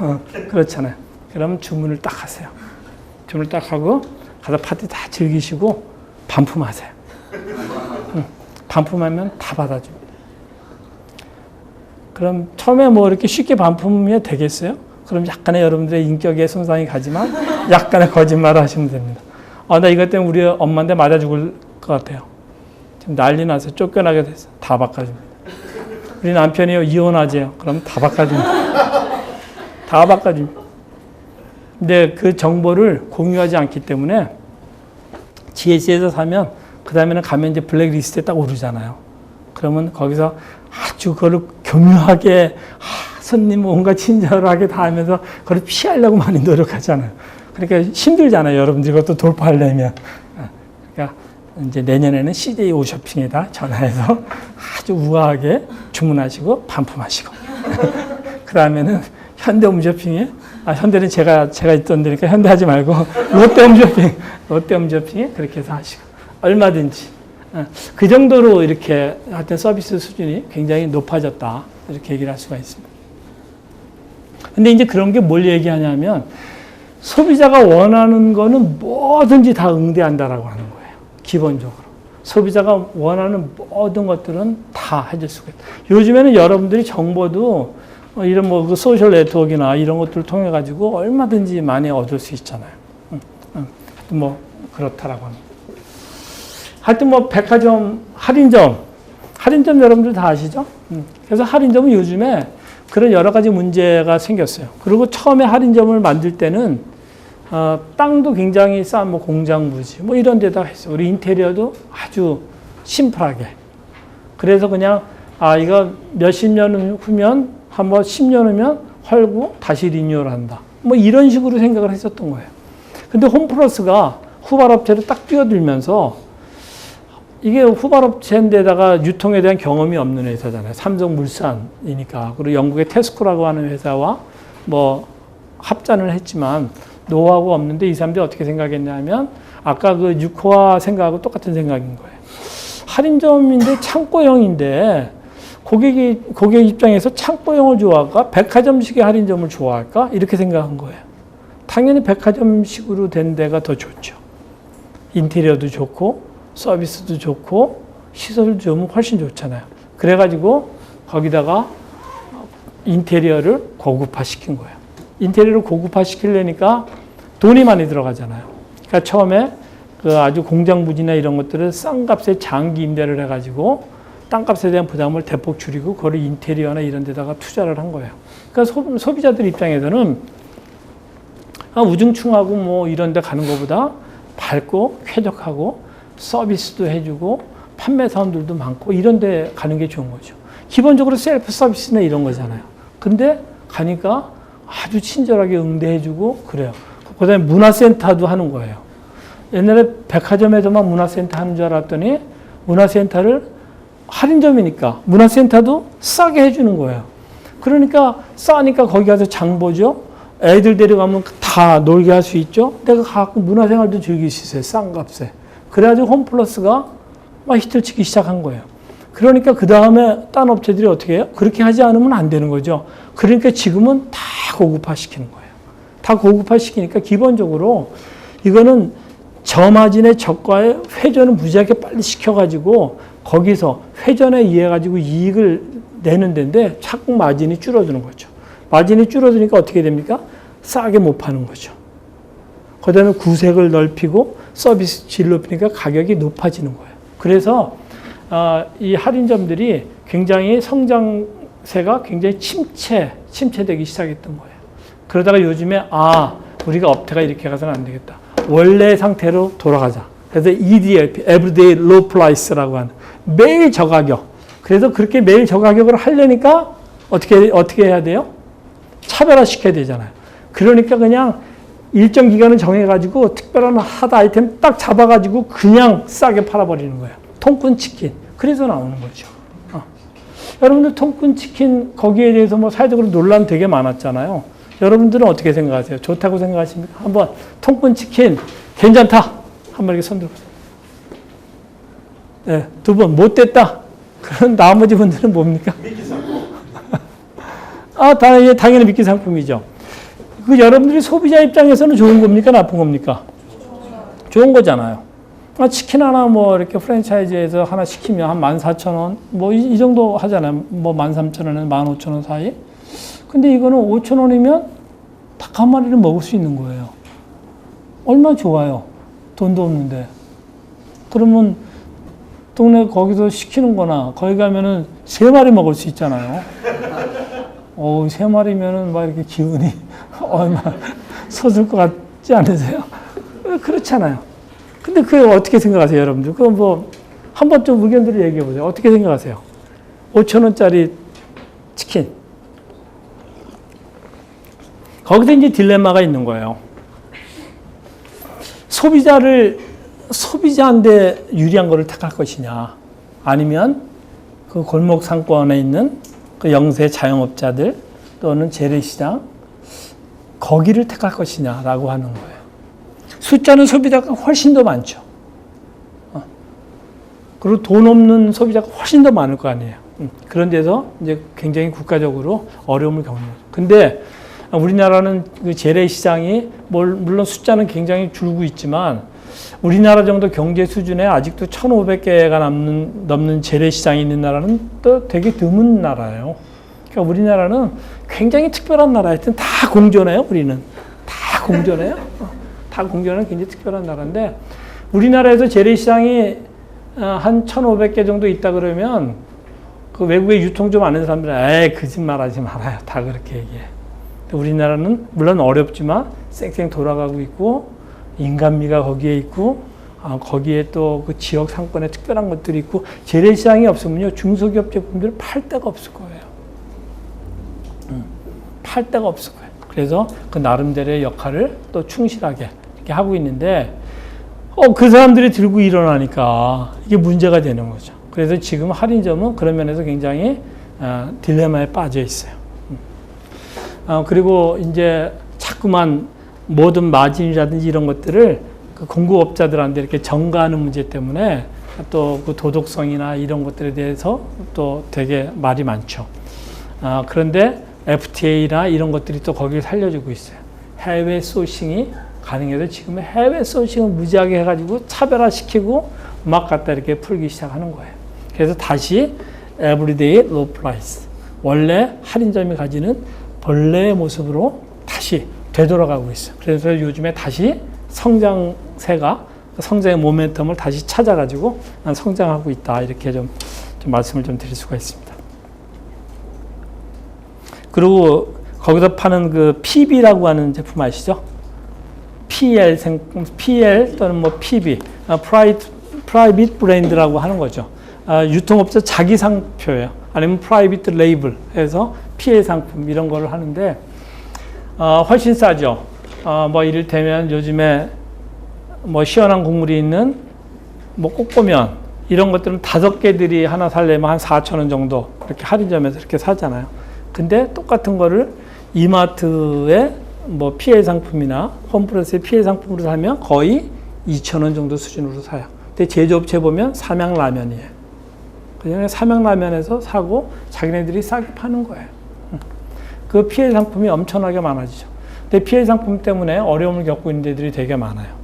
그렇잖아요. 그러면 주문을 딱 하세요. 주문을 딱 하고 가서 파티 다 즐기시고 반품하세요. 반품하면 다 받아줍니다. 그럼 처음에 뭐 이렇게 쉽게 반품이 되겠어요? 그럼 약간의 여러분들의 인격에 손상이 가지만 약간의 거짓말을 하시면 됩니다. 나 이것 때문에 우리 엄마한테 맞아 죽을 것 같아요. 지금 난리 나서 쫓겨나게 됐어요. 다 바꿔줍니다. 우리 남편이요, 이혼하재요. 그럼 다 바꿔줍니다. 다 바꿔줍니다. 근데 그 정보를 공유하지 않기 때문에 GS에서 사면 그 다음에는 가면 이제 블랙리스트에 딱 오르잖아요. 그러면 거기서 아주 그거를 교묘하게 손님 온갖 친절하게 다 하면서 그걸 피하려고 많이 노력하잖아요. 그러니까 힘들잖아요. 여러분들 이것도 돌파하려면. 그러니까 이제 내년에는 CJ 오쇼핑에다 전화해서 아주 우아하게 주문하시고 반품하시고. 그 다음에는 현대 홈쇼핑에, 현대는 제가 있던 데니까 현대 하지 말고 롯데 홈쇼핑에 그렇게 해서 하시고. 얼마든지. 그 정도로 이렇게 하여튼 서비스 수준이 굉장히 높아졌다. 이렇게 얘기를 할 수가 있습니다. 근데 이제 그런 게 뭘 얘기하냐면 소비자가 원하는 거는 뭐든지 다 응대한다라고 하는 거예요. 기본적으로. 소비자가 원하는 모든 것들은 다 해줄 수가 있다. 요즘에는 여러분들이 정보도 이런 뭐 그 소셜 네트워크나 이런 것들을 통해 가지고 얼마든지 많이 얻을 수 있잖아요. 뭐 그렇다라고 합니다. 하여튼 뭐 백화점, 할인점 여러분들 다 아시죠? 그래서 할인점은 요즘에 그런 여러 가지 문제가 생겼어요. 그리고 처음에 할인점을 만들 때는 땅도 굉장히 싼 뭐 공장 부지 뭐 이런 데다가 했어요. 우리 인테리어도 아주 심플하게. 그래서 그냥 이거 몇십 년 후면 한번 10년 후면 헐고 다시 리뉴얼한다. 뭐 이런 식으로 생각을 했었던 거예요. 근데 홈플러스가 후발업체로 딱 뛰어들면서 이게 후발업체인데다가 유통에 대한 경험이 없는 회사잖아요. 삼성물산이니까. 그리고 영국의 테스코라고 하는 회사와 뭐 합작을 했지만 노하우가 없는데 이 사람들이 어떻게 생각했냐면 아까 그 유코아 생각하고 똑같은 생각인 거예요. 할인점인데 창고형인데 고객 입장에서 창고형을 좋아할까? 백화점식의 할인점을 좋아할까? 이렇게 생각한 거예요. 당연히 백화점식으로 된 데가 더 좋죠. 인테리어도 좋고 서비스도 좋고 시설도 좋으면 훨씬 좋잖아요. 그래가지고 거기다가 인테리어를 고급화시킨 거예요. 인테리어를 고급화시키려니까 돈이 많이 들어가잖아요. 그러니까 처음에 그 아주 공장 부지나 이런 것들을 싼 값에 장기 임대를 해가지고 땅값에 대한 부담을 대폭 줄이고 그걸 인테리어나 이런 데다가 투자를 한 거예요. 그러니까 소비자들 입장에서는 우중충하고 뭐 이런 데 가는 것보다 밝고 쾌적하고 서비스도 해주고 판매사원들도 많고 이런 데 가는 게 좋은 거죠. 기본적으로 셀프 서비스나 이런 거잖아요. 근데 가니까 아주 친절하게 응대해주고 그래요. 그 다음에 문화센터도 하는 거예요. 옛날에 백화점에서만 문화센터 하는 줄 알았더니 문화센터를 할인점이니까 문화센터도 싸게 해주는 거예요. 그러니까 싸니까 거기 가서 장 보죠. 애들 데려가면 다 놀게 할 수 있죠. 내가 가끔 문화생활도 즐길 수 있어요. 싼 값에. 그래가지고 홈플러스가 막 히트를 치기 시작한 거예요. 그러니까 그 다음에 딴 업체들이 어떻게 해요? 그렇게 하지 않으면 안 되는 거죠. 그러니까 지금은 다 고급화 시키는 거예요. 다 고급화 시키니까 기본적으로 이거는 저마진의 저가에 회전을 무지하게 빨리 시켜가지고 거기서 회전에 의해 가지고 이익을 내는 데인데 자꾸 마진이 줄어드는 거죠. 마진이 줄어드니까 어떻게 됩니까? 싸게 못 파는 거죠. 그 다음에 구색을 넓히고 서비스 질 높이니까 가격이 높아지는 거예요. 그래서 이 할인점들이 굉장히 성장세가 굉장히 침체되기 시작했던 거예요. 그러다가 요즘에 우리가 업태가 이렇게 가서는 안 되겠다. 원래 상태로 돌아가자. 그래서 EDLP, Everyday Low Price라고 하는 매일 저가격. 그래서 그렇게 매일 저가격을 하려니까 어떻게 해야 돼요? 차별화시켜야 되잖아요. 그러니까 그냥 일정 기간을 정해가지고 특별한 핫 아이템 딱 잡아가지고 그냥 싸게 팔아버리는 거예요. 통군 치킨. 그래서 나오는 거죠. 여러분들 통군 치킨 거기에 대해서 뭐 사회적으로 논란 되게 많았잖아요. 여러분들은 어떻게 생각하세요? 좋다고 생각하십니까? 한번 통군 치킨 괜찮다. 한번 이렇게 손 들어보세요. 네, 두 번 못됐다. 그런 나머지 분들은 뭡니까? 미끼 상품. 당연히 미끼 상품이죠. 그 여러분들이 소비자 입장에서는 좋은 겁니까? 나쁜 겁니까? 좋은 거잖아요. 치킨 하나 뭐 이렇게 프랜차이즈에서 하나 시키면 한 14,000원 뭐 이 정도 하잖아요. 뭐 13,000원에서 15,000원 사이. 근데 이거는 5,000원이면 닭 한 마리를 먹을 수 있는 거예요. 얼마나 좋아요. 돈도 없는데. 그러면 동네 거기서 시키는 거나 거기 가면은 3마리 먹을 수 있잖아요. 3마리면은 막 이렇게 기운이 얼마 솟을 것 같지 않으세요? 그렇잖아요. 근데 그거 어떻게 생각하세요, 여러분들? 그럼 뭐 한번 좀 의견들을 얘기해 보세요. 어떻게 생각하세요? 5,000원짜리 치킨. 거기서 이제 딜레마가 있는 거예요. 소비자한테 유리한 거를 택할 것이냐, 아니면 그 골목 상권에 있는 그 영세 자영업자들 또는 재래시장 거기를 택할 것이냐라고 하는 거예요. 숫자는 소비자가 훨씬 더 많죠. 그리고 돈 없는 소비자가 훨씬 더 많을 거 아니에요. 그런 데서 이제 굉장히 국가적으로 어려움을 겪는 거죠. 근데 우리나라는 그 재래시장이 물론 숫자는 굉장히 줄고 있지만 우리나라 정도 경제 수준에 아직도 1,500개가 넘는 재래시장이 있는 나라는 또 되게 드문 나라예요. 그러니까 우리나라는 굉장히 특별한 나라예요. 하여튼 다 공존해요, 우리는. 다 공존해요. 다 공존하는 굉장히 특별한 나라인데 우리나라에서 재래시장이 한 1,500개 정도 있다 그러면 그 외국에 유통 좀 아는 사람들은 거짓말하지 말아요. 다 그렇게 얘기해. 우리나라는 물론 어렵지만 쌩쌩 돌아가고 있고 인간미가 거기에 있고 거기에 또 그 지역 상권에 특별한 것들이 있고 재래시장이 없으면요 중소기업 제품들을 팔 데가 없을 거예요. 팔 데가 없을 거예요. 그래서 그 나름대로의 역할을 또 충실하게 이렇게 하고 있는데 그 사람들이 들고 일어나니까 이게 문제가 되는 거죠. 그래서 지금 할인점은 그런 면에서 굉장히 딜레마에 빠져 있어요. 그리고 이제 자꾸만 모든 마진이라든지 이런 것들을 그 공급업자들한테 이렇게 전가하는 문제 때문에 또 그 도덕성이나 이런 것들에 대해서 또 되게 말이 많죠. 그런데 FTA나 이런 것들이 또 거기를 살려주고 있어요. 해외 소싱이 가능해서 지금 해외 소싱을 무지하게 해가지고 차별화시키고 막 갖다 이렇게 풀기 시작하는 거예요. 그래서 다시 Everyday Low Price, 원래 할인점이 가지는 본래의 모습으로 다시 되돌아가고 있어요. 그래서 요즘에 다시 성장세가 성장의 모멘텀을 다시 찾아가지고 성장하고 있다. 이렇게 좀 말씀을 좀 드릴 수가 있습니다. 그리고 거기서 파는 그 PB라고 하는 제품 아시죠? PL 또는 뭐 PB, 프라이빗 브랜드라고 하는 거죠. 유통업자 자기 상표예요. 아니면 프라이빗 레이블 해서 PL 상품 이런 거를 하는데 훨씬 싸죠. 뭐 이를테면 요즘에 뭐 시원한 국물이 있는 뭐 꼬꼬면 이런 것들은 5개들이 하나 살려면 한 4,000원 정도 이렇게 할인점에서 이렇게 사잖아요. 근데 똑같은 거를 이마트의 뭐 PL 상품이나 홈플러스의 PL 상품으로 사면 거의 2,000원 정도 수준으로 사요. 근데 제조업체 보면 삼양라면이에요. 그냥 삼양라면에서 사고 자기네들이 싸게 파는 거예요. 그 PL 상품이 엄청나게 많아지죠. 근데 PL 상품 때문에 어려움을 겪고 있는 데들이 되게 많아요.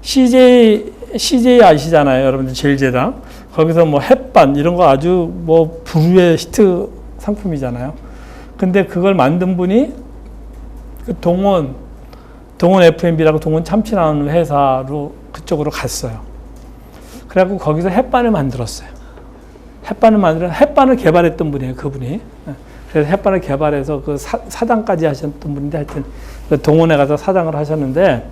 CJ 아시잖아요. 여러분들 제일제당. 거기서 뭐 햇반 이런 거 아주 뭐 부류의 히트 상품이잖아요. 근데 그걸 만든 분이 그 동원 F&B라고 동원 참치 나오는 회사로 그쪽으로 갔어요. 그래갖고 거기서 햇반을 만들었어요. 햇반을 개발했던 분이에요. 그분이. 그래서 햇반을 개발해서 그 사장까지 하셨던 분인데 하여튼 그 동원에 가서 사장을 하셨는데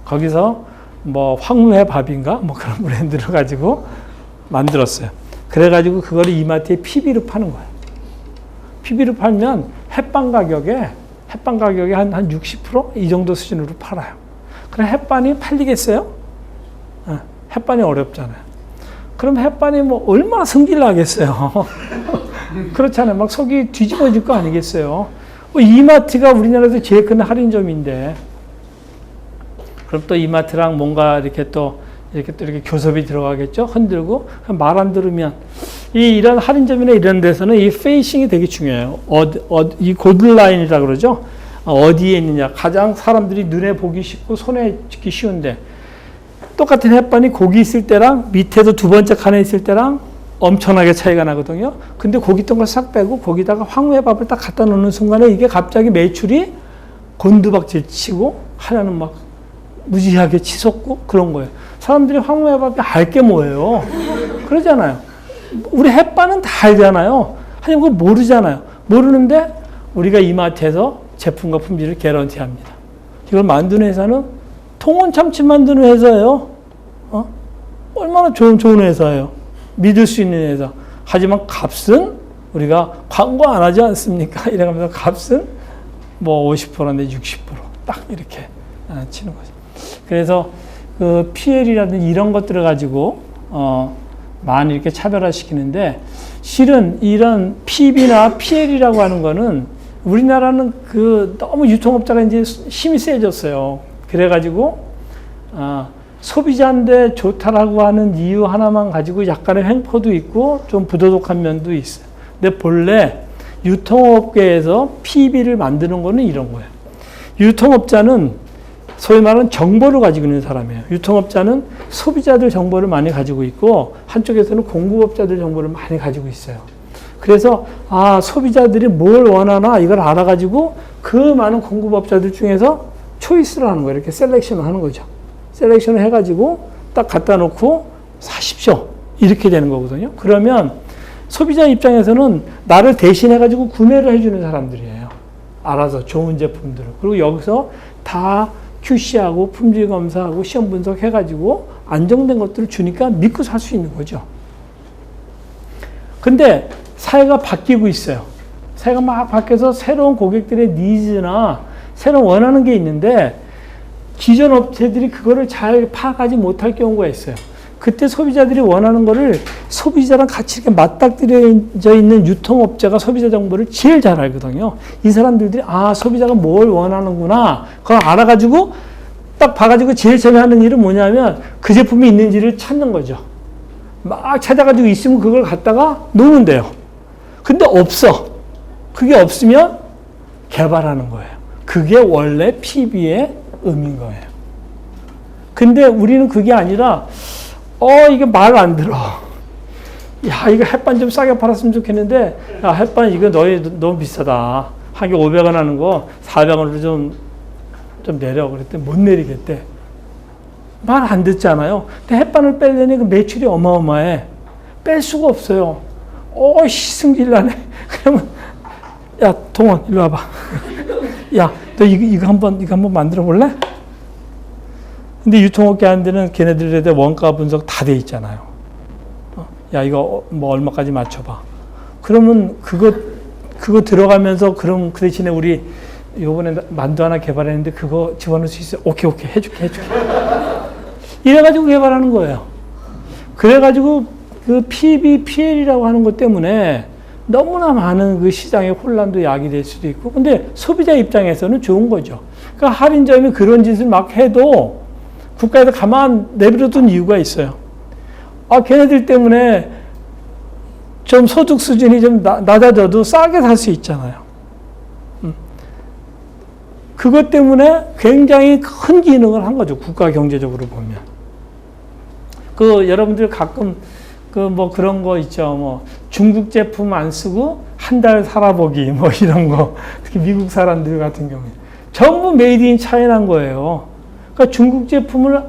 거기서 뭐 황무회 밥인가 뭐 그런 브랜드를 가지고 만들었어요. 그래가지고 그거를 이마트에 PB로 파는 거예요. PB로 팔면 햇반 가격에 한 60% 이 정도 수준으로 팔아요. 그럼 햇반이 팔리겠어요? 햇반이 어렵잖아요. 그럼 햇반이 뭐 얼마나 성질 나겠어요. 그렇잖아요. 막 속이 뒤집어질 거 아니겠어요. 이마트가 우리나라에서 제일 큰 할인점인데 그럼 또 이마트랑 뭔가 이렇게 교섭이 들어가겠죠. 흔들고 말 안 들으면 이런 할인점이나 이런 데서는 이 페이싱이 되게 중요해요. 이 고들라인이라고 그러죠. 어디에 있느냐. 가장 사람들이 눈에 보기 쉽고 손에 쥐기 쉬운데 똑같은 햇반이 고기 있을 때랑 밑에도 두 번째 칸에 있을 때랑 엄청나게 차이가 나거든요. 근데 고기 있던 걸 싹 빼고 거기다가 황후회밥을 딱 갖다 놓는 순간에 이게 갑자기 매출이 곤두박질 치고 하나는 막 무지하게 치솟고 그런 거예요. 사람들이 황후회밥이 알게 뭐예요. 그러잖아요. 우리 햇반은 다 알잖아요. 하지만 그걸 모르잖아요. 모르는데 우리가 이마트에서 제품과 품질을 개런티합니다. 이걸 만드는 회사는 통원 참치 만드는 회사예요. 얼마나 좋은 회사예요. 믿을 수 있는 회사. 하지만 값은 우리가 광고 안 하지 않습니까? 이래가면서 값은 뭐 50% 내지 60%딱 이렇게 치는 거죠. 그래서 그 PL이라든지 이런 것들을 가지고 많이 이렇게 차별화시키는데 실은 이런 PB나 PL이라고 하는 거는 우리나라는 그 너무 유통업자가 이제 힘이 세졌어요. 그래가지고 소비자인데 좋다라고 하는 이유 하나만 가지고 약간의 횡포도 있고 좀 부도덕한 면도 있어요. 근데 본래 유통업계에서 PB를 만드는 거는 이런 거예요. 유통업자는 소위 말하는 정보를 가지고 있는 사람이에요. 유통업자는 소비자들 정보를 많이 가지고 있고 한쪽에서는 공급업자들 정보를 많이 가지고 있어요. 그래서 소비자들이 뭘 원하나 이걸 알아가지고 그 많은 공급업자들 중에서 초이스를 하는 거예요. 이렇게 셀렉션을 하는 거죠. 셀렉션을 해가지고 딱 갖다 놓고 사십시오. 이렇게 되는 거거든요. 그러면 소비자 입장에서는 나를 대신해가지고 구매를 해주는 사람들이에요. 알아서 좋은 제품들을. 그리고 여기서 다 QC하고 품질 검사하고 시험 분석해가지고 안정된 것들을 주니까 믿고 살 수 있는 거죠. 근데 사회가 바뀌고 있어요. 사회가 막 바뀌어서 새로운 고객들의 니즈나 새로운 원하는 게 있는데 기존 업체들이 그거를 잘 파악하지 못할 경우가 있어요. 그때 소비자들이 원하는 거를 소비자랑 같이 이렇게 맞닥뜨려져 있는 유통업체가 소비자 정보를 제일 잘 알거든요. 이 사람들이 소비자가 뭘 원하는구나. 그걸 알아가지고 딱 봐가지고 제일 처음에 하는 일은 뭐냐면 그 제품이 있는지를 찾는 거죠. 막 찾아가지고 있으면 그걸 갖다가 놓으면 돼요. 근데 없어. 그게 없으면 개발하는 거예요. 그게 원래 PB의 의미인 거예요. 근데 우리는 그게 아니라 이게 말 안 들어. 야, 이거 햇반 좀 싸게 팔았으면 좋겠는데, 야, 햇반 이거 너무 비싸다. 한 개 500원 하는 거 400원으로 좀 내려. 그랬더니 못 내리겠대. 말 안 듣잖아요. 근데 햇반을 빼려니 그 매출이 어마어마해. 뺄 수가 없어요. 승질 나네. 그러면, 야, 동원, 일로 와봐. 야, 너 이거 한번 만들어 볼래? 근데 유통업계 한 데는 걔네들에 대해 원가 분석 다 돼 있잖아요. 야, 이거 뭐 얼마까지 맞춰봐. 그러면 그거 들어가면서 그럼 그 대신에 우리 요번에 만두 하나 개발했는데 그거 집어넣을 수 있어요? 오케이, 해줄게. 이래가지고 개발하는 거예요. 그래가지고 그 PBPL이라고 하는 것 때문에 너무나 많은 그 시장의 혼란도 야기될 수도 있고, 근데 소비자 입장에서는 좋은 거죠. 그러니까 할인점이 그런 짓을 막 해도 국가에서 가만 내버려둔 이유가 있어요. 걔네들 때문에 좀 소득 수준이 좀 낮아져도 싸게 살 수 있잖아요. 그것 때문에 굉장히 큰 기능을 한 거죠. 국가 경제적으로 보면. 여러분들 가끔 뭐 그런 거 있죠. 뭐 중국 제품 안 쓰고 한 달 살아보기 뭐 이런 거. 특히 미국 사람들 같은 경우에 전부 메이드 인 차이나인 거예요. 그러니까 중국 제품을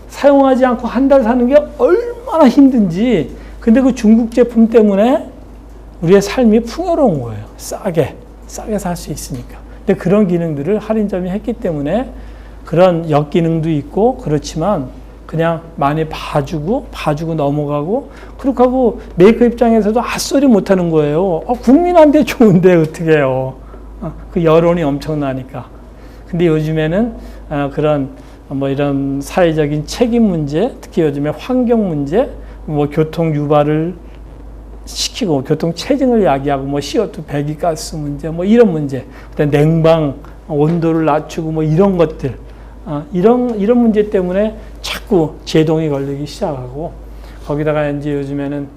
사용하지 않고 한 달 사는 게 얼마나 힘든지. 근데 그 중국 제품 때문에 우리의 삶이 풍요로운 거예요. 싸게 살 수 있으니까. 근데 그런 기능들을 할인점이 했기 때문에 그런 역기능도 있고, 그렇지만 그냥 많이 봐주고 넘어가고, 그렇게 하고 메이커 입장에서도 헛소리 못하는 거예요. 국민한테 좋은데 어떻게 해요. 그 여론이 엄청나니까. 근데 요즘에는 그런 뭐 이런 사회적인 책임 문제, 특히 요즘에 환경 문제, 뭐 교통 유발을 시키고 교통 체증을 야기하고 뭐 CO2 배기가스 문제, 뭐 이런 문제, 그다음에 냉방 온도를 낮추고 뭐 이런 것들, 이런 문제 때문에 자꾸 제동이 걸리기 시작하고, 거기다가 이제 요즘에는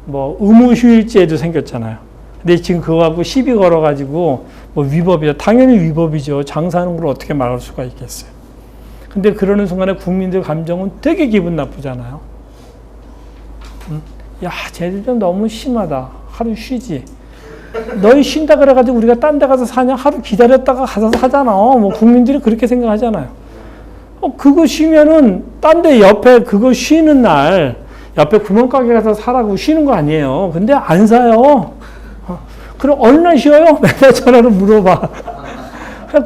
뭐 의무휴일제도 생겼잖아요. 근데 지금 그거 갖고 시비 걸어가지고 뭐 위법이죠. 당연히 위법이죠. 장사하는 걸 어떻게 막을 수가 있겠어요. 근데 그러는 순간에 국민들 감정은 되게 기분 나쁘잖아요. 야, 쟤들 좀 너무 심하다. 하루 쉬지. 너희 쉰다 그래가지고 우리가 딴 데 가서 사냐? 하루 기다렸다가 가서 사잖아. 뭐 국민들이 그렇게 생각하잖아요. 그거 쉬면은 딴 데 옆에 그거 쉬는 날 옆에 구멍가게 가서 사라고 쉬는 거 아니에요. 근데 안 사요. 그럼 어느 날 쉬어요? 맨날 전화로 물어봐.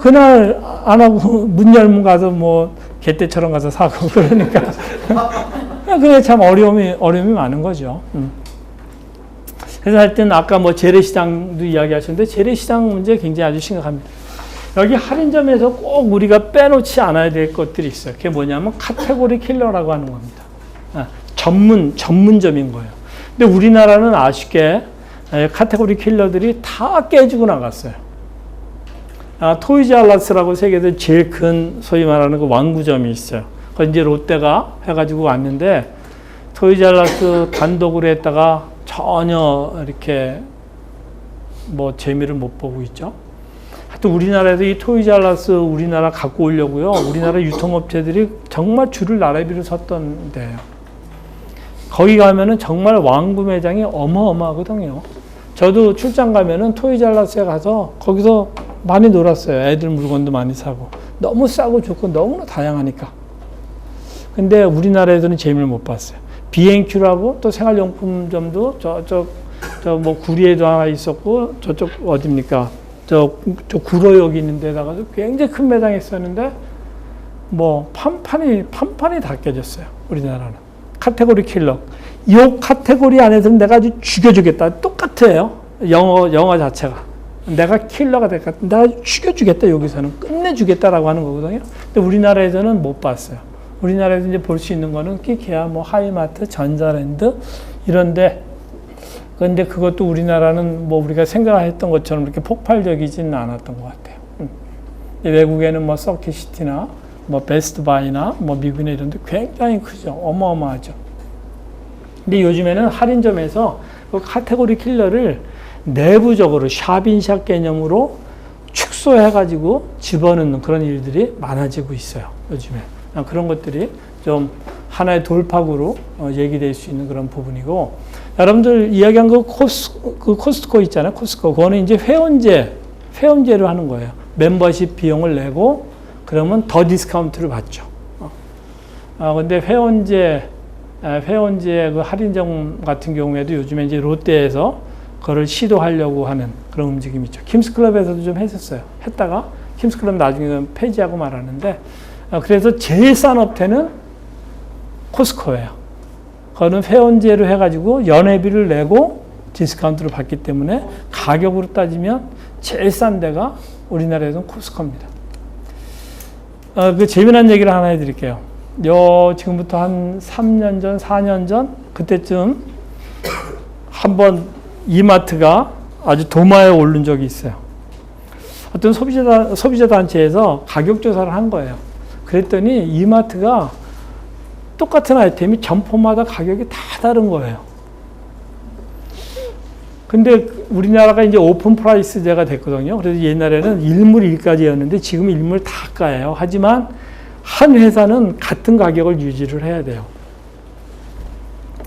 그날 안 하고 문 열면 가서 뭐 개떼처럼 가서 사고 그러니까. 그게 참 어려움이 많은 거죠. 그래서 하여튼 아까 뭐 재래시장도 이야기하셨는데, 재래시장 문제 굉장히 아주 심각합니다. 여기 할인점에서 꼭 우리가 빼놓지 않아야 될 것들이 있어요. 그게 뭐냐면 카테고리 킬러라고 하는 겁니다. 전문점인 거예요. 근데 우리나라는 아쉽게 카테고리 킬러들이 다 깨지고 나갔어요. 토이즈알라스라고 세계에서 제일 큰 소위 말하는 그 완구점이 있어요. 그 이제 롯데가 해가지고 왔는데, 토이즈알라스 단독으로 했다가 전혀 이렇게 뭐 재미를 못 보고 있죠. 하여튼 우리나라에서 이 토이즈알라스 우리나라 갖고 오려고요. 우리나라 유통업체들이 정말 줄을 나래비로 섰던 데예요. 거기 가면은 정말 완구 매장이 어마어마하거든요. 저도 출장 가면은 토이즈알라스에 가서 거기서 많이 놀았어요. 애들 물건도 많이 사고. 너무 싸고 좋고 너무나 다양하니까. 근데 우리나라에서는 재미를 못 봤어요. B&Q라고 또 생활용품점도 저쪽 뭐 구리에도 하나 있었고, 저쪽 어딥니까? 저 구로역 있는 데다가 굉장히 큰 매장이 있었는데 뭐 판판이 다 깨졌어요. 우리나라는. 카테고리 킬러. 이 카테고리 안에서는 내가 아주 죽여주겠다. 똑같아요. 영어 자체가. 내가 킬러가 될 것 같아. 내가 죽여주겠다. 여기서는 끝내주겠다라고 하는 거거든요. 근데 우리나라에서는 못 봤어요. 우리나라에서 이제 볼 수 있는 거는 끼케야, 뭐 하이마트, 전자랜드 이런데, 그런데 그것도 우리나라는 뭐 우리가 생각했던 것처럼 이렇게 폭발적이지는 않았던 것 같아요. 외국에는 뭐 서킷시티나 뭐 베스트바이나 뭐 미국이나 이런데 굉장히 크죠. 어마어마하죠. 근데 요즘에는 할인점에서 그 카테고리 킬러를 내부적으로 샵인샵 개념으로 축소해가지고 집어넣는 그런 일들이 많아지고 있어요. 요즘에. 그런 것들이 좀 하나의 돌파구로 얘기될 수 있는 그런 부분이고, 여러분들 이야기한 그 코스트코 있잖아요. 코스트코. 그거는 이제 회원제로 하는 거예요. 멤버십 비용을 내고 그러면 더 디스카운트를 받죠. 근데 회원제 그 할인점 같은 경우에도 요즘에 이제 롯데에서 그걸 시도하려고 하는 그런 움직임이 있죠. 킴스클럽에서도 좀 했었어요. 했다가 킴스클럽 나중에 폐지하고 말하는데, 그래서 제일 싼 업체는 코스트코예요. 그거는 회원제로 해가지고 연회비를 내고 디스카운트를 받기 때문에 가격으로 따지면 제일 싼 데가 우리나라에서는 코스트코입니다. 그 재미난 얘기를 하나 해드릴게요. 지금부터 한 3년 전, 4년 전 그때쯤 한번 이마트가 아주 도마에 오른 적이 있어요. 어떤 소비자 단체에서 가격 조사를 한 거예요. 그랬더니 이마트가 똑같은 아이템이 점포마다 가격이 다 다른 거예요. 근데 우리나라가 이제 오픈 프라이스제가 됐거든요. 그래서 옛날에는 일물 일가제였는데 지금 일물 다가예요. 하지만 한 회사는 같은 가격을 유지를 해야 돼요.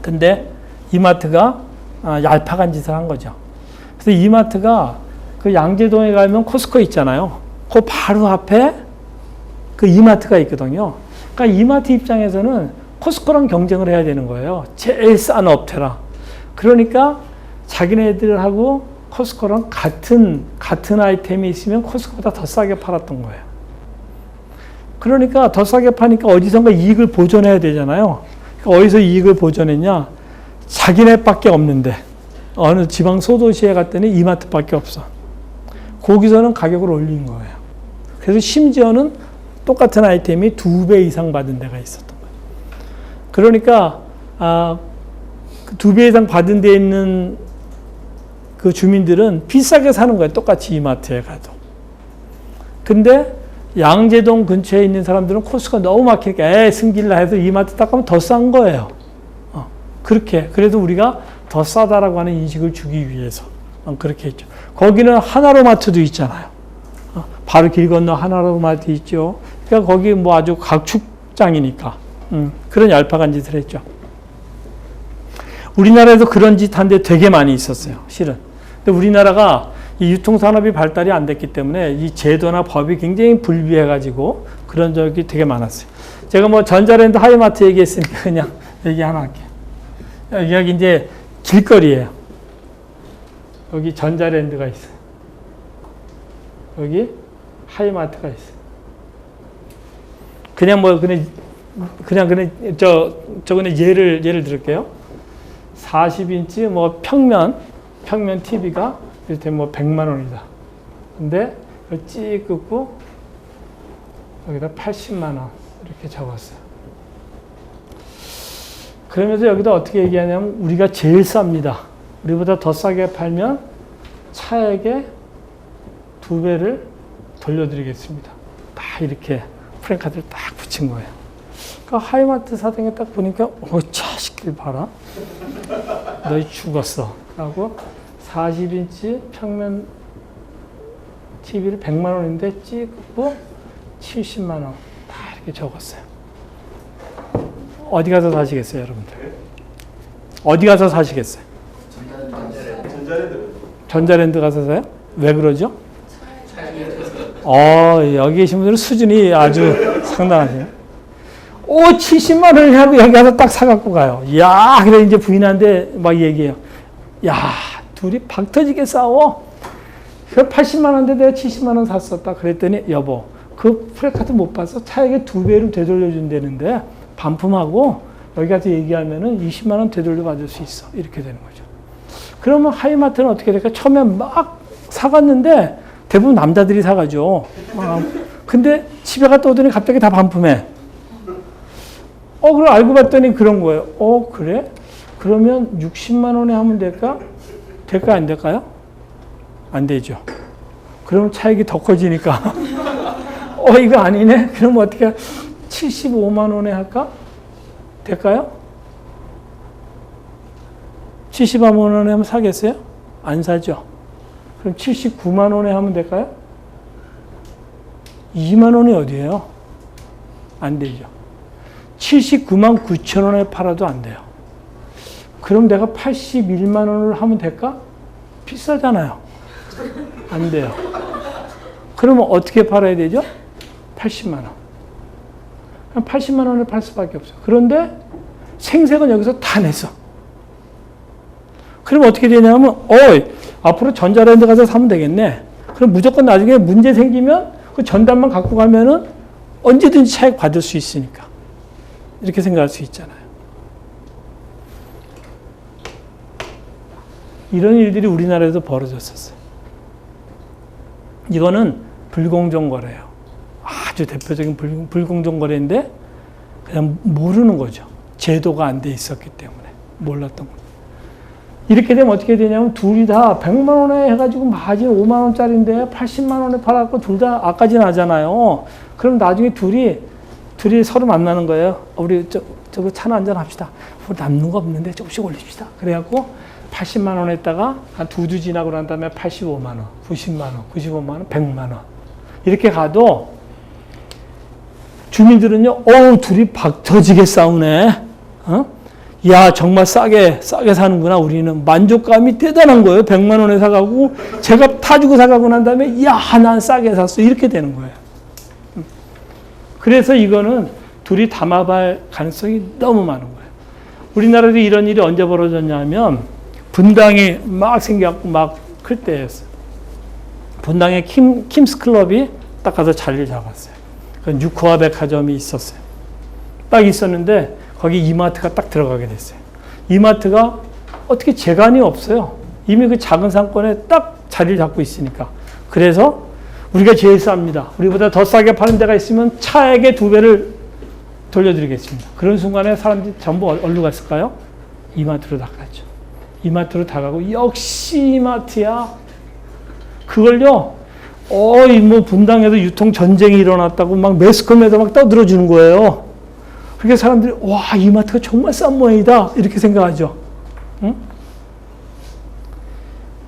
근데 이마트가 얄팍한 짓을 한 거죠. 그래서 이마트가 그 양재동에 가면 코스코 있잖아요. 그 바로 앞에 그 이마트가 있거든요. 그러니까 이마트 입장에서는 코스코랑 경쟁을 해야 되는 거예요. 제일 싼 업체라. 그러니까 자기네들하고 코스코랑 같은 아이템이 있으면 코스코보다 더 싸게 팔았던 거예요. 그러니까 더 싸게 파니까 어디선가 이익을 보존해야 되잖아요. 그러니까 어디서 이익을 보존했냐? 자기네밖에 없는데 어느 지방 소도시에 갔더니 이마트밖에 없어. 거기서는 가격을 올린 거예요. 그래서 심지어는 똑같은 아이템이 2배 이상 받은 데가 있었던 거예요. 그러니까 2배 이상 받은 데에 있는 그 주민들은 비싸게 사는 거예요. 똑같이 이마트에 가도. 근데 양재동 근처에 있는 사람들은 코스가 너무 막히니까 승질나 해서 이마트 딱 가면 더 싼 거예요. 그렇게. 그래도 우리가 더 싸다라고 하는 인식을 주기 위해서 그렇게 했죠. 거기는 하나로마트도 있잖아요. 바로 길 건너 하나로마트 있죠. 그러니까 거기 뭐 아주 각축장이니까 그런 얄팍한 짓을 했죠. 우리나라에도 그런 짓 한 데 되게 많이 있었어요. 실은. 근데 우리나라가 이 유통산업이 발달이 안 됐기 때문에 이 제도나 법이 굉장히 불비해가지고 그런 적이 되게 많았어요. 제가 뭐 전자랜드 하이마트 얘기했으니까 그냥 얘기 하나 할게요. 여기 이제 길거리예요. 여기 전자랜드가 있어요. 여기 하이마트가 있어요. 그냥 그냥 예를 들을게요. 40인치 뭐 평면 TV가 이렇게 뭐 100만 원이다. 근데 이걸 찍 긋고 여기다 80만 원 이렇게 적었어요. 그러면서 여기다 어떻게 얘기하냐면 우리가 제일 쌉니다. 우리보다 더 싸게 팔면 차액의 2배를 돌려드리겠습니다. 딱 이렇게 프랭카드를 딱 붙인 거예요. 그러니까 하이마트 사장이 딱 보니까 자식들 봐라. 너희 죽었어. 라고 40인치 평면 TV를 100만 원인데 찍고 70만 원 다 이렇게 적었어요. 어디 가서 사시겠어요, 여러분들? 어디 가서 사시겠어요? 전자랜드 가서 사요? 왜 그러죠? 여기 계신 분들은 수준이 아주 상당하세요. 70만 원을 하고 여기 가서 딱 사갖고 가요. 야, 그래 이제 부인한테 막 얘기해요. 야, 둘이 박 터지게 싸워. 그 80만 원인데 내가 70만 원 샀었다. 그랬더니 여보, 그 프레카드 못 봤어? 차액의 2배로 되돌려준다는데 반품하고 여기 가서 얘기하면은 20만 원 되돌려 받을 수 있어. 이렇게 되는 거죠. 그러면 하이마트는 어떻게 될까? 처음에 막 사갔는데 대부분 남자들이 사가죠. 근데 집에 갔다 오더니 갑자기 다 반품해. 그걸 알고 봤더니 그런 거예요. 그래? 그러면 60만 원에 하면 될까? 될까 안 될까요? 안 되죠. 그럼 차익이 더 커지니까. 이거 아니네? 그럼 어떻게 75만 원에 할까? 될까요? 75만 원에 하면 사겠어요? 안 사죠. 그럼 79만 원에 하면 될까요? 2만 원이 어디예요? 안 되죠. 79만 9천 원에 팔아도 안 돼요. 그럼 내가 81만 원을 하면 될까? 비싸잖아요. 안 돼요. 그러면 어떻게 팔아야 되죠? 80만 원. 그럼 80만 원을 팔 수밖에 없어요. 그런데 생색은 여기서 다 냈어. 그럼 어떻게 되냐면, 앞으로 전자랜드 가서 사면 되겠네. 그럼 무조건 나중에 문제 생기면 그 전단만 갖고 가면은 언제든지 차익 받을 수 있으니까. 이렇게 생각할 수 있잖아요. 이런 일들이 우리나라에서 벌어졌었어요. 이거는 불공정 거래예요. 아주 대표적인 불공정 거래인데 그냥 모르는 거죠. 제도가 안 돼 있었기 때문에 몰랐던 거예요. 이렇게 되면 어떻게 되냐면 둘이 다 100만 원에 해가지고 마진 5만 원짜리인데 80만 원에 팔아갖고 둘 다 아까지 나잖아요. 그럼 나중에 둘이 서로 만나는 거예요. 우리 저거 차나 한잔 합시다. 우리 남는 거 없는데 조금씩 올립시다. 그래갖고 80만 원 했다가 한 2주 지나고 난 다음에 85만 원, 90만 원, 95만 원, 100만 원. 이렇게 가도 주민들은요, 둘이 박터지게 싸우네. 야, 정말 싸게 사는구나. 우리는 만족감이 대단한 거예요. 100만 원에 사가고, 제가 다 주고 사가고 난 다음에, 야, 난 싸게 샀어. 이렇게 되는 거예요. 그래서 이거는 둘이 담합할 가능성이 너무 많은 거예요. 우리나라도 이런 일이 언제 벌어졌냐면, 분당이 막 생겨갖고 막 클 때였어요. 분당에 킴스 클럽이 딱 가서 자리를 잡았어요. 그 뉴코아 백화점이 있었어요. 딱 있었는데, 거기 이마트가 딱 들어가게 됐어요. 이마트가 어떻게 재간이 없어요. 이미 그 작은 상권에 딱 자리를 잡고 있으니까. 그래서 우리가 제일 쌉니다. 우리보다 더 싸게 파는 데가 있으면 차액의 2배를 돌려드리겠습니다. 그런 순간에 사람들이 전부 어디로 갔을까요? 이마트로 다 갔죠. 이마트로 다 가고 역시 이마트야. 그걸요. 뭐 분당에도 유통 전쟁이 일어났다고 막 매스컴에도 막 떠들어주는 거예요. 그러니까 사람들이 와, 이마트가 정말 싼 모양이다 이렇게 생각하죠. 응?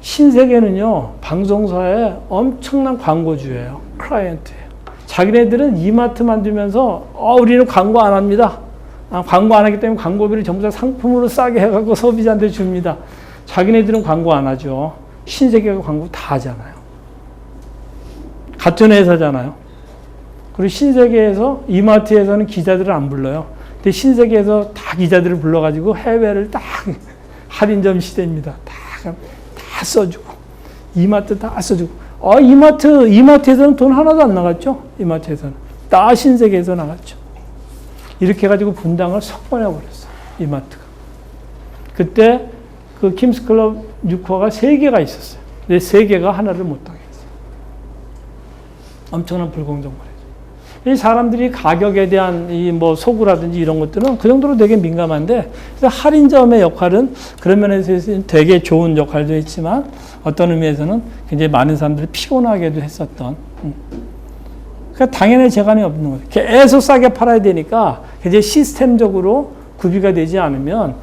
신세계는요, 방송사에 엄청난 광고주예요. 클라이언트예요. 자기네들은 이마트 만들면서 우리는 광고 안 합니다. 광고 안 하기 때문에 광고비를 전부 다 상품으로 싸게 해갖고 소비자한테 줍니다. 자기네들은 광고 안 하죠. 신세계가 광고 다 하잖아요. 같은 회사잖아요. 그리고 신세계에서, 이마트에서는 기자들을 안 불러요. 근데 신세계에서 다 기자들을 불러가지고 해외를 딱 할인점 시대입니다. 다 써주고. 이마트 다 써주고. 이마트에서는 돈 하나도 안 나갔죠. 이마트에서는. 다 신세계에서 나갔죠. 이렇게 해가지고 분당을 석권해버렸어요. 이마트가. 그때 그 킴스클럽 뉴코아가 3개가 있었어요. 근데 3개가 하나를 못 하게 했어요. 엄청난 불공정 거래죠. 이 사람들이 가격에 대한 이 뭐 소구라든지 이런 것들은 그 정도로 되게 민감한데, 그래서 할인점의 역할은 그런 면에서 되게 좋은 역할도 했지만 어떤 의미에서는 굉장히 많은 사람들이 피곤하게도 했었던. 그러니까 당연히 재간이 없는 거죠. 계속 싸게 팔아야 되니까 굉장히 시스템적으로 구비가 되지 않으면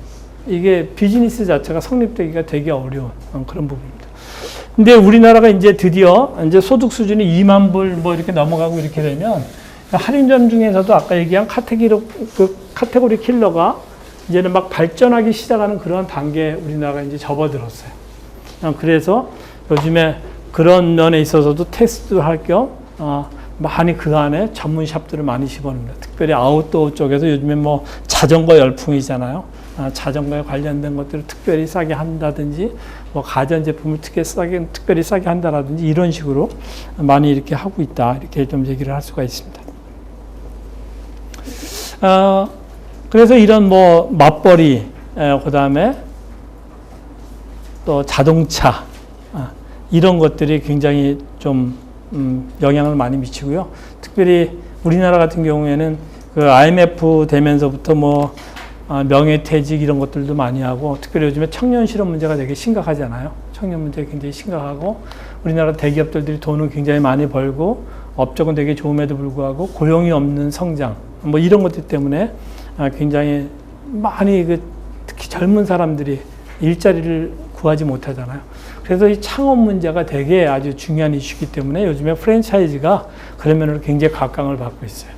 이게 비즈니스 자체가 성립되기가 되게 어려운 그런 부분입니다. 근데 우리나라가 이제 드디어 이제 소득 수준이 2만 불 뭐 이렇게 넘어가고 이렇게 되면 할인점 중에서도 아까 얘기한 카테고리 킬러가 이제는 막 발전하기 시작하는 그런 단계에 우리나라가 이제 접어들었어요. 그래서 요즘에 그런 면에 있어서도 테스트를 할 겸 많이 그 안에 전문 샵들을 많이 집어넣습니다. 특별히 아웃도어 쪽에서 요즘에 뭐 자전거 열풍이잖아요. 자전거에 관련된 것들을 특별히 싸게 한다든지, 뭐 가전제품을 특별히 싸게 한다라든지 이런 식으로 많이 이렇게 하고 있다. 이렇게 좀 얘기를 할 수가 있습니다. 그래서 이런 뭐 맞벌이, 그 다음에 또 자동차, 이런 것들이 굉장히 좀 영향을 많이 미치고요. 특별히 우리나라 같은 경우에는 그 IMF 되면서부터 뭐 명예퇴직 이런 것들도 많이 하고, 특별히 요즘에 청년 실업 문제가 되게 심각하잖아요. 청년 문제가 굉장히 심각하고, 우리나라 대기업들이 돈을 굉장히 많이 벌고, 업적은 되게 좋음에도 불구하고 고용이 없는 성장, 뭐 이런 것들 때문에 굉장히 많이 특히 젊은 사람들이 일자리를 구하지 못하잖아요. 그래서 이 창업 문제가 되게 아주 중요한 이슈이기 때문에 요즘에 프랜차이즈가 그런 면으로 굉장히 각광을 받고 있어요.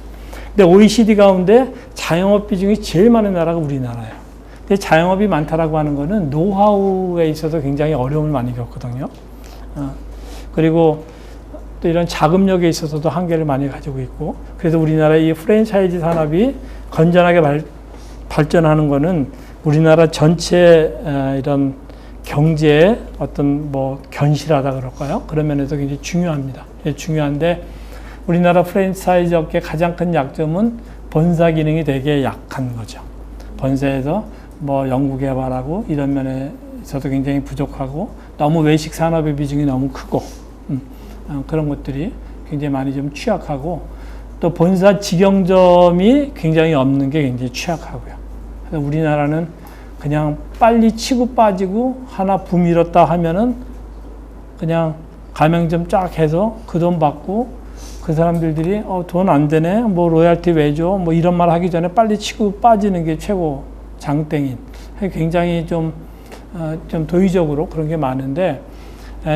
근데 OECD 가운데 자영업 비중이 제일 많은 나라가 우리나라예요. 근데 자영업이 많다라고 하는 거는 노하우에 있어서 굉장히 어려움을 많이 겪거든요. 그리고 또 이런 자금력에 있어서도 한계를 많이 가지고 있고, 그래서 우리나라의 이 프랜차이즈 산업이 건전하게 발전하는 거는 우리나라 전체 이런 경제의 어떤 뭐 견실하다 그럴까요? 그런 면에서 굉장히 중요합니다. 중요한데 우리나라 프랜차이즈 업계의 가장 큰 약점은 본사 기능이 되게 약한 거죠. 본사에서 뭐 연구 개발하고 이런 면에 있어서 굉장히 부족하고, 너무 외식 산업의 비중이 너무 크고, 그런 것들이 굉장히 많이 좀 취약하고, 또 본사 직영점이 굉장히 없는 게 굉장히 취약하고요. 그래서 우리나라는 그냥 빨리 치고 빠지고 하나 붐 일었다 하면은 그냥 가맹점 쫙 해서 그 돈 받고 그 사람들이 돈 안 되네, 뭐 로얄티 왜 줘, 뭐 이런 말 하기 전에 빨리 치고 빠지는 게 최고 장땡인. 굉장히 좀 도의적으로 그런 게 많은데,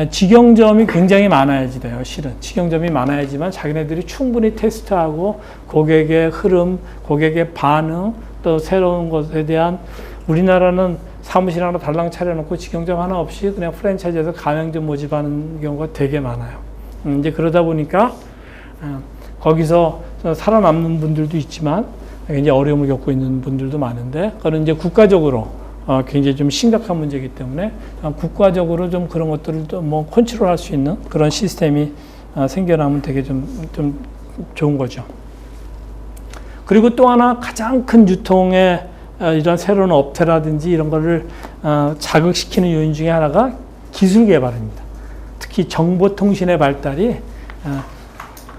직영점이 굉장히 많아야지 돼요. 실은 직영점이 많아야지만 자기네들이 충분히 테스트하고 고객의 흐름, 고객의 반응, 또 새로운 것에 대한, 우리나라는 사무실 하나 달랑 차려놓고 직영점 하나 없이 그냥 프랜차이즈에서 가맹점 모집하는 경우가 되게 많아요. 이제 그러다 보니까 거기서 살아남는 분들도 있지만 굉장히 어려움을 겪고 있는 분들도 많은데, 그건 이제 국가적으로 굉장히 좀 심각한 문제이기 때문에 국가적으로 좀 그런 것들을 또 뭐 컨트롤할 수 있는 그런 시스템이 생겨나면 되게 좀 좋은 거죠. 그리고 또 하나 가장 큰 유통의 이런 새로운 업태라든지 이런 거를 자극시키는 요인 중에 하나가 기술 개발입니다. 특히 정보통신의 발달이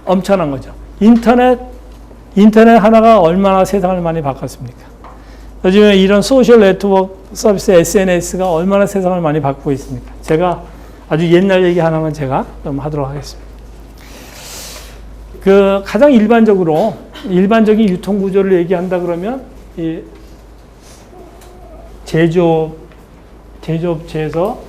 엄청난 거죠. 인터넷 하나가 얼마나 세상을 많이 바꿨습니까? 요즘에 이런 소셜 네트워크 서비스 SNS가 얼마나 세상을 많이 바꾸고 있습니까? 제가 아주 옛날 얘기 하나만 제가 좀 하도록 하겠습니다. 가장 일반적인 유통 구조를 얘기한다 그러면 이 제조업체에서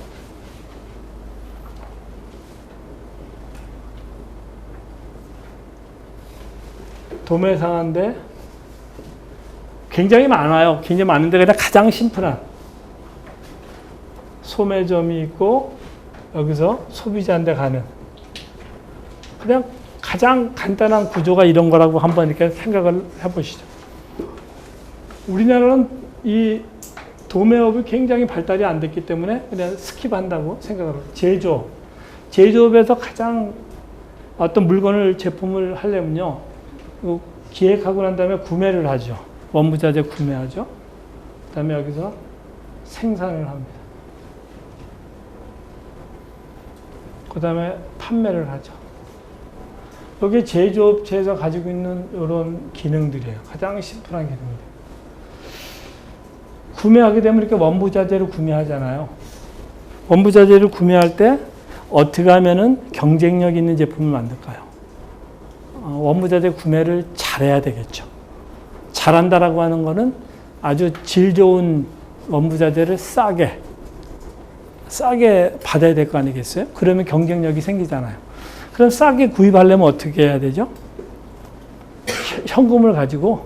도매상한데 굉장히 많아요. 굉장히 많은데 그냥 가장 심플한 소매점이 있고 여기서 소비자한테 가는, 그냥 가장 간단한 구조가 이런 거라고 한번 이렇게 생각을 해보시죠. 우리나라는 이 도매업이 굉장히 발달이 안 됐기 때문에 그냥 스킵한다고 생각을 해요. 제조업에서 가장 어떤 물건을, 제품을 하려면요, 기획하고 난 다음에 구매를 하죠. 원부자재 구매하죠. 그 다음에 여기서 생산을 합니다. 그 다음에 판매를 하죠. 여기 제조업체에서 가지고 있는 이런 기능들이에요. 가장 심플한 기능들. 구매하게 되면 이렇게 원부자재를 구매하잖아요. 원부자재를 구매할 때 어떻게 하면은 경쟁력 있는 제품을 만들까요? 원부자재 구매를 잘해야 되겠죠. 잘한다라고 하는 거는 아주 질 좋은 원부자재를 싸게 받아야 될 거 아니겠어요? 그러면 경쟁력이 생기잖아요. 그럼 싸게 구입하려면 어떻게 해야 되죠? 현금을 가지고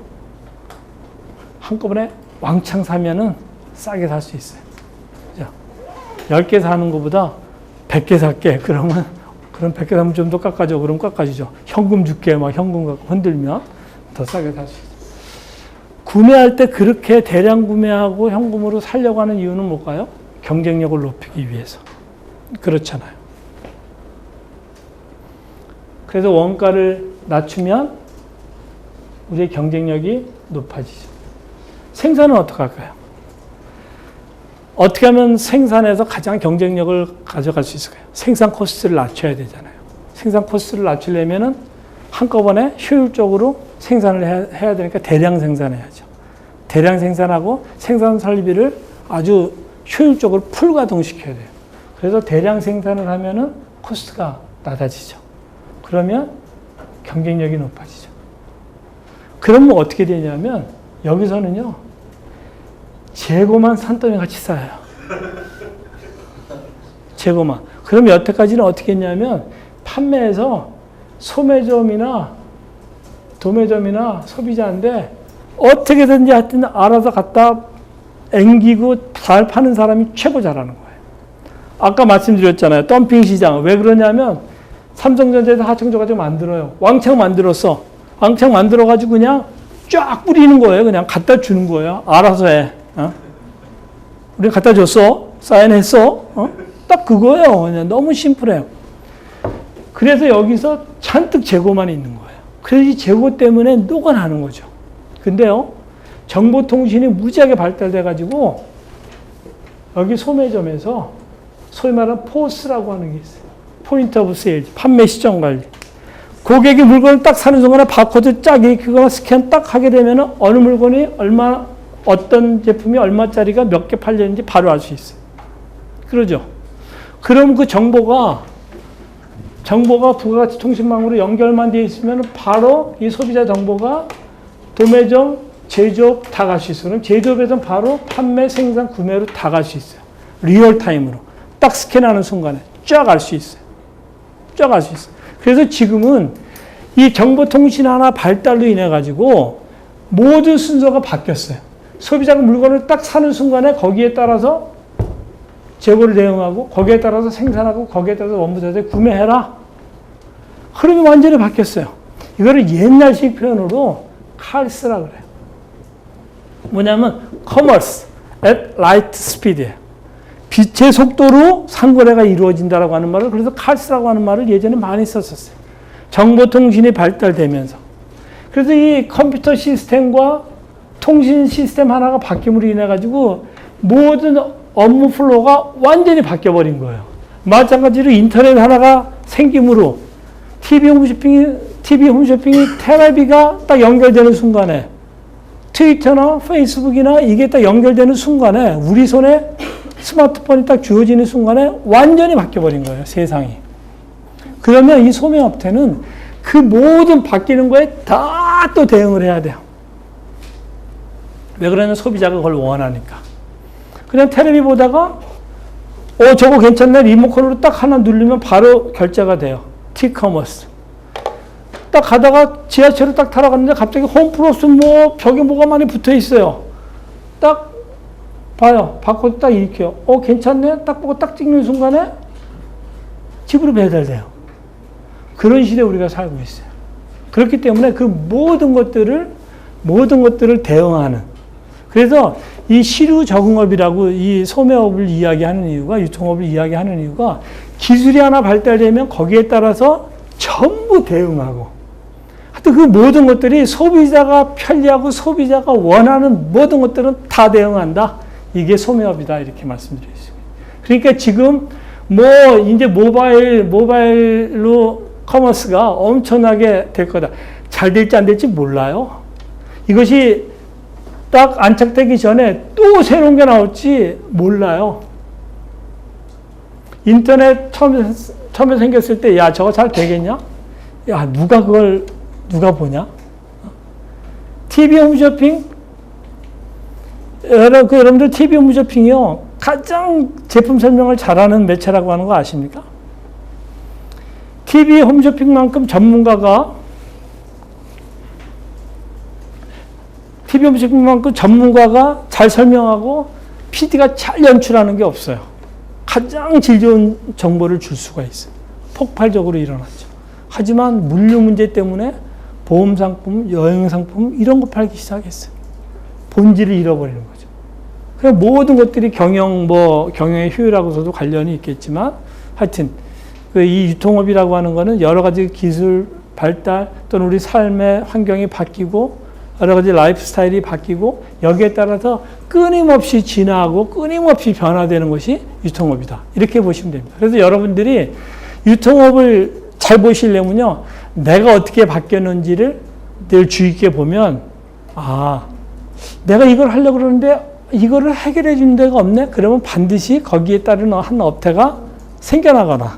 한꺼번에 왕창 사면은 싸게 살 수 있어요. 10개 사는 것보다 100개 살게. 그럼 100개 사면 좀 더 깎아줘. 그럼 깎아주죠. 현금 줄게. 막 현금 갖고 흔들면 더 싸게 살 수 있어요. 구매할 때 그렇게 대량 구매하고 현금으로 살려고 하는 이유는 뭘까요? 경쟁력을 높이기 위해서. 그렇잖아요. 그래서 원가를 낮추면 우리의 경쟁력이 높아지죠. 생산은 어떻게 할까요? 어떻게 하면 생산에서 가장 경쟁력을 가져갈 수 있을까요? 생산 코스트를 낮춰야 되잖아요. 생산 코스트를 낮추려면은 한꺼번에 효율적으로 생산을 해야 되니까 대량 생산해야죠. 대량 생산하고 생산 설비를 아주 효율적으로 풀가동시켜야 돼요. 그래서 대량 생산을 하면은 코스트가 낮아지죠. 그러면 경쟁력이 높아지죠. 그러면 어떻게 되냐면 여기서는요, 재고만 산더미 같이 쌓여요. 재고만. 그럼 여태까지는 어떻게 했냐면 판매에서 소매점이나 도매점이나 소비자인데 어떻게든지 하여튼 알아서 갖다 앵기고 잘 파는 사람이 최고 잘하는 거예요. 아까 말씀드렸잖아요. 덤핑 시장. 왜 그러냐면 삼성전자에서 하청조가 만들어요. 왕창 만들었어. 왕창 만들어가지고 그냥 쫙 뿌리는 거예요. 그냥 갖다 주는 거예요. 알아서 해. 우리 갖다 줬어. 사인했어. 딱 그거예요. 그냥 너무 심플해요. 그래서 여기서 잔뜩 재고만 있는 거예요. 그래서 이 재고 때문에 녹아나는 거죠. 근데요, 정보통신이 무지하게 발달돼가지고 여기 소매점에서 소위 말하는 포스라고 하는 게 있어요. 포인트 오브 세일, 판매 시점 관리. 고객이 물건을 딱 사는 순간에 바코드 쫙 읽히거나 스캔 딱 하게 되면 어느 물건이 어떤 제품이 얼마짜리가 몇 개 팔렸는지 바로 알 수 있어요. 그러죠? 그럼 그 정보가 부가가치 통신망으로 연결만 되어 있으면 바로 이 소비자 정보가 도매점, 제조업 다 갈 수 있어요. 그럼 제조업에서는 바로 판매, 생산, 구매로 다 갈 수 있어요. 리얼타임으로. 딱 스캔하는 순간에 쫙 알 수 있어요. 쫙 알 수 있어요. 그래서 지금은 이 정보통신 하나 발달로 인해 가지고 모든 순서가 바뀌었어요. 소비자가 물건을 딱 사는 순간에 거기에 따라서 재고를 대응하고 거기에 따라서 생산하고 거기에 따라서 원부자재 구매해라. 흐름이 완전히 바뀌었어요. 이거를 옛날식 표현으로 칼스라 그래요. 뭐냐면 commerce at light speed이에요. 빛의 속도로 상거래가 이루어진다라고 하는 말을, 그래서 칼스라고 하는 말을 예전에 많이 썼었어요. 정보통신이 발달되면서. 그래서 이 컴퓨터 시스템과 통신 시스템 하나가 바뀜으로 인해 가지고 모든 업무 플로우가 완전히 바뀌어버린 거예요. 마찬가지로 인터넷 하나가 생김으로 TV 홈쇼핑이 테레비가 딱 연결되는 순간에 트위터나 페이스북이나 이게 딱 연결되는 순간에 우리 손에 스마트폰이 딱 주어지는 순간에 완전히 바뀌어버린 거예요. 세상이. 그러면 이 소매업체는 그 모든 바뀌는 거에 다 또 대응을 해야 돼요. 왜 그러냐면 소비자가 그걸 원하니까. 그냥 텔레비 보다가 저거 괜찮네 리모컨으로 딱 하나 누르면 바로 결제가 돼요. 티커머스. 딱 가다가 지하철을 딱 타러 갔는데 갑자기 홈플러스 뭐 벽에 뭐가 많이 붙어 있어요. 딱 봐요. 바코드 딱 읽혀요. 괜찮네? 딱 보고 딱 찍는 순간에 집으로 배달돼요. 그런 시대에 우리가 살고 있어요. 그렇기 때문에 그 모든 것들을 대응하는. 그래서 이 시류 적응업이라고 이 소매업을 이야기하는 이유가, 유통업을 이야기하는 이유가 기술이 하나 발달되면 거기에 따라서 전부 대응하고. 하여튼 그 모든 것들이 소비자가 편리하고 소비자가 원하는 모든 것들은 다 대응한다. 이게 소매업이다. 이렇게 말씀드리겠습니다. 그러니까 지금 이제 모바일로 커머스가 엄청나게 될 거다. 잘 될지 안 될지 몰라요. 이것이 딱 안착되기 전에 또 새로운 게 나올지 몰라요. 인터넷 처음에 생겼을 때, 야, 저거 잘 되겠냐? 야, 누가 보냐? TV 홈쇼핑? 여러분들 TV 홈쇼핑이요. 가장 제품 설명을 잘하는 매체라고 하는 거 아십니까? TV 홈쇼핑만큼 전문가가 잘 설명하고 PD가 잘 연출하는 게 없어요. 가장 질 좋은 정보를 줄 수가 있어요. 폭발적으로 일어났죠. 하지만 물류 문제 때문에 보험 상품, 여행 상품 이런 거 팔기 시작했어요. 본질을 잃어버리는 거죠. 그냥 모든 것들이 경영의 효율하고서도 관련이 있겠지만 하여튼 이 유통업이라고 하는 거는 여러 가지 기술 발달 또는 우리 삶의 환경이 바뀌고 여러 가지 라이프 스타일이 바뀌고 여기에 따라서 끊임없이 진화하고 끊임없이 변화되는 것이 유통업이다. 이렇게 보시면 됩니다. 그래서 여러분들이 유통업을 잘 보시려면요. 내가 어떻게 바뀌었는지를 늘 주의 깊게 보면 내가 이걸 하려고 그러는데 이거를 해결해 주는 데가 없네? 그러면 반드시 거기에 따른 한 업체가 생겨나거나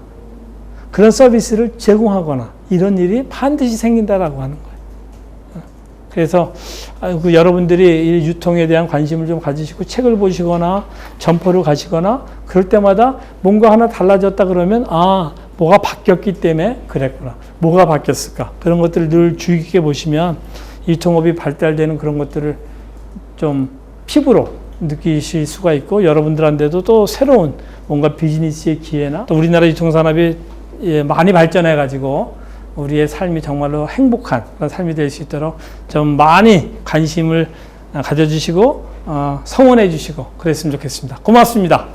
그런 서비스를 제공하거나 이런 일이 반드시 생긴다라고 하는 거예요. 그래서 여러분들이 이 유통에 대한 관심을 좀 가지시고 책을 보시거나 점포를 가시거나 그럴 때마다 뭔가 하나 달라졌다 그러면 뭐가 바뀌었기 때문에 그랬구나. 뭐가 바뀌었을까? 그런 것들을 늘 주의 깊게 보시면 유통업이 발달되는 그런 것들을 좀 피부로 느끼실 수가 있고 여러분들한테도 또 새로운 뭔가 비즈니스의 기회나 또 우리나라 유통산업이 많이 발전해가지고 우리의 삶이 정말로 행복한 그런 삶이 될 수 있도록 좀 많이 관심을 가져주시고 성원해 주시고 그랬으면 좋겠습니다. 고맙습니다.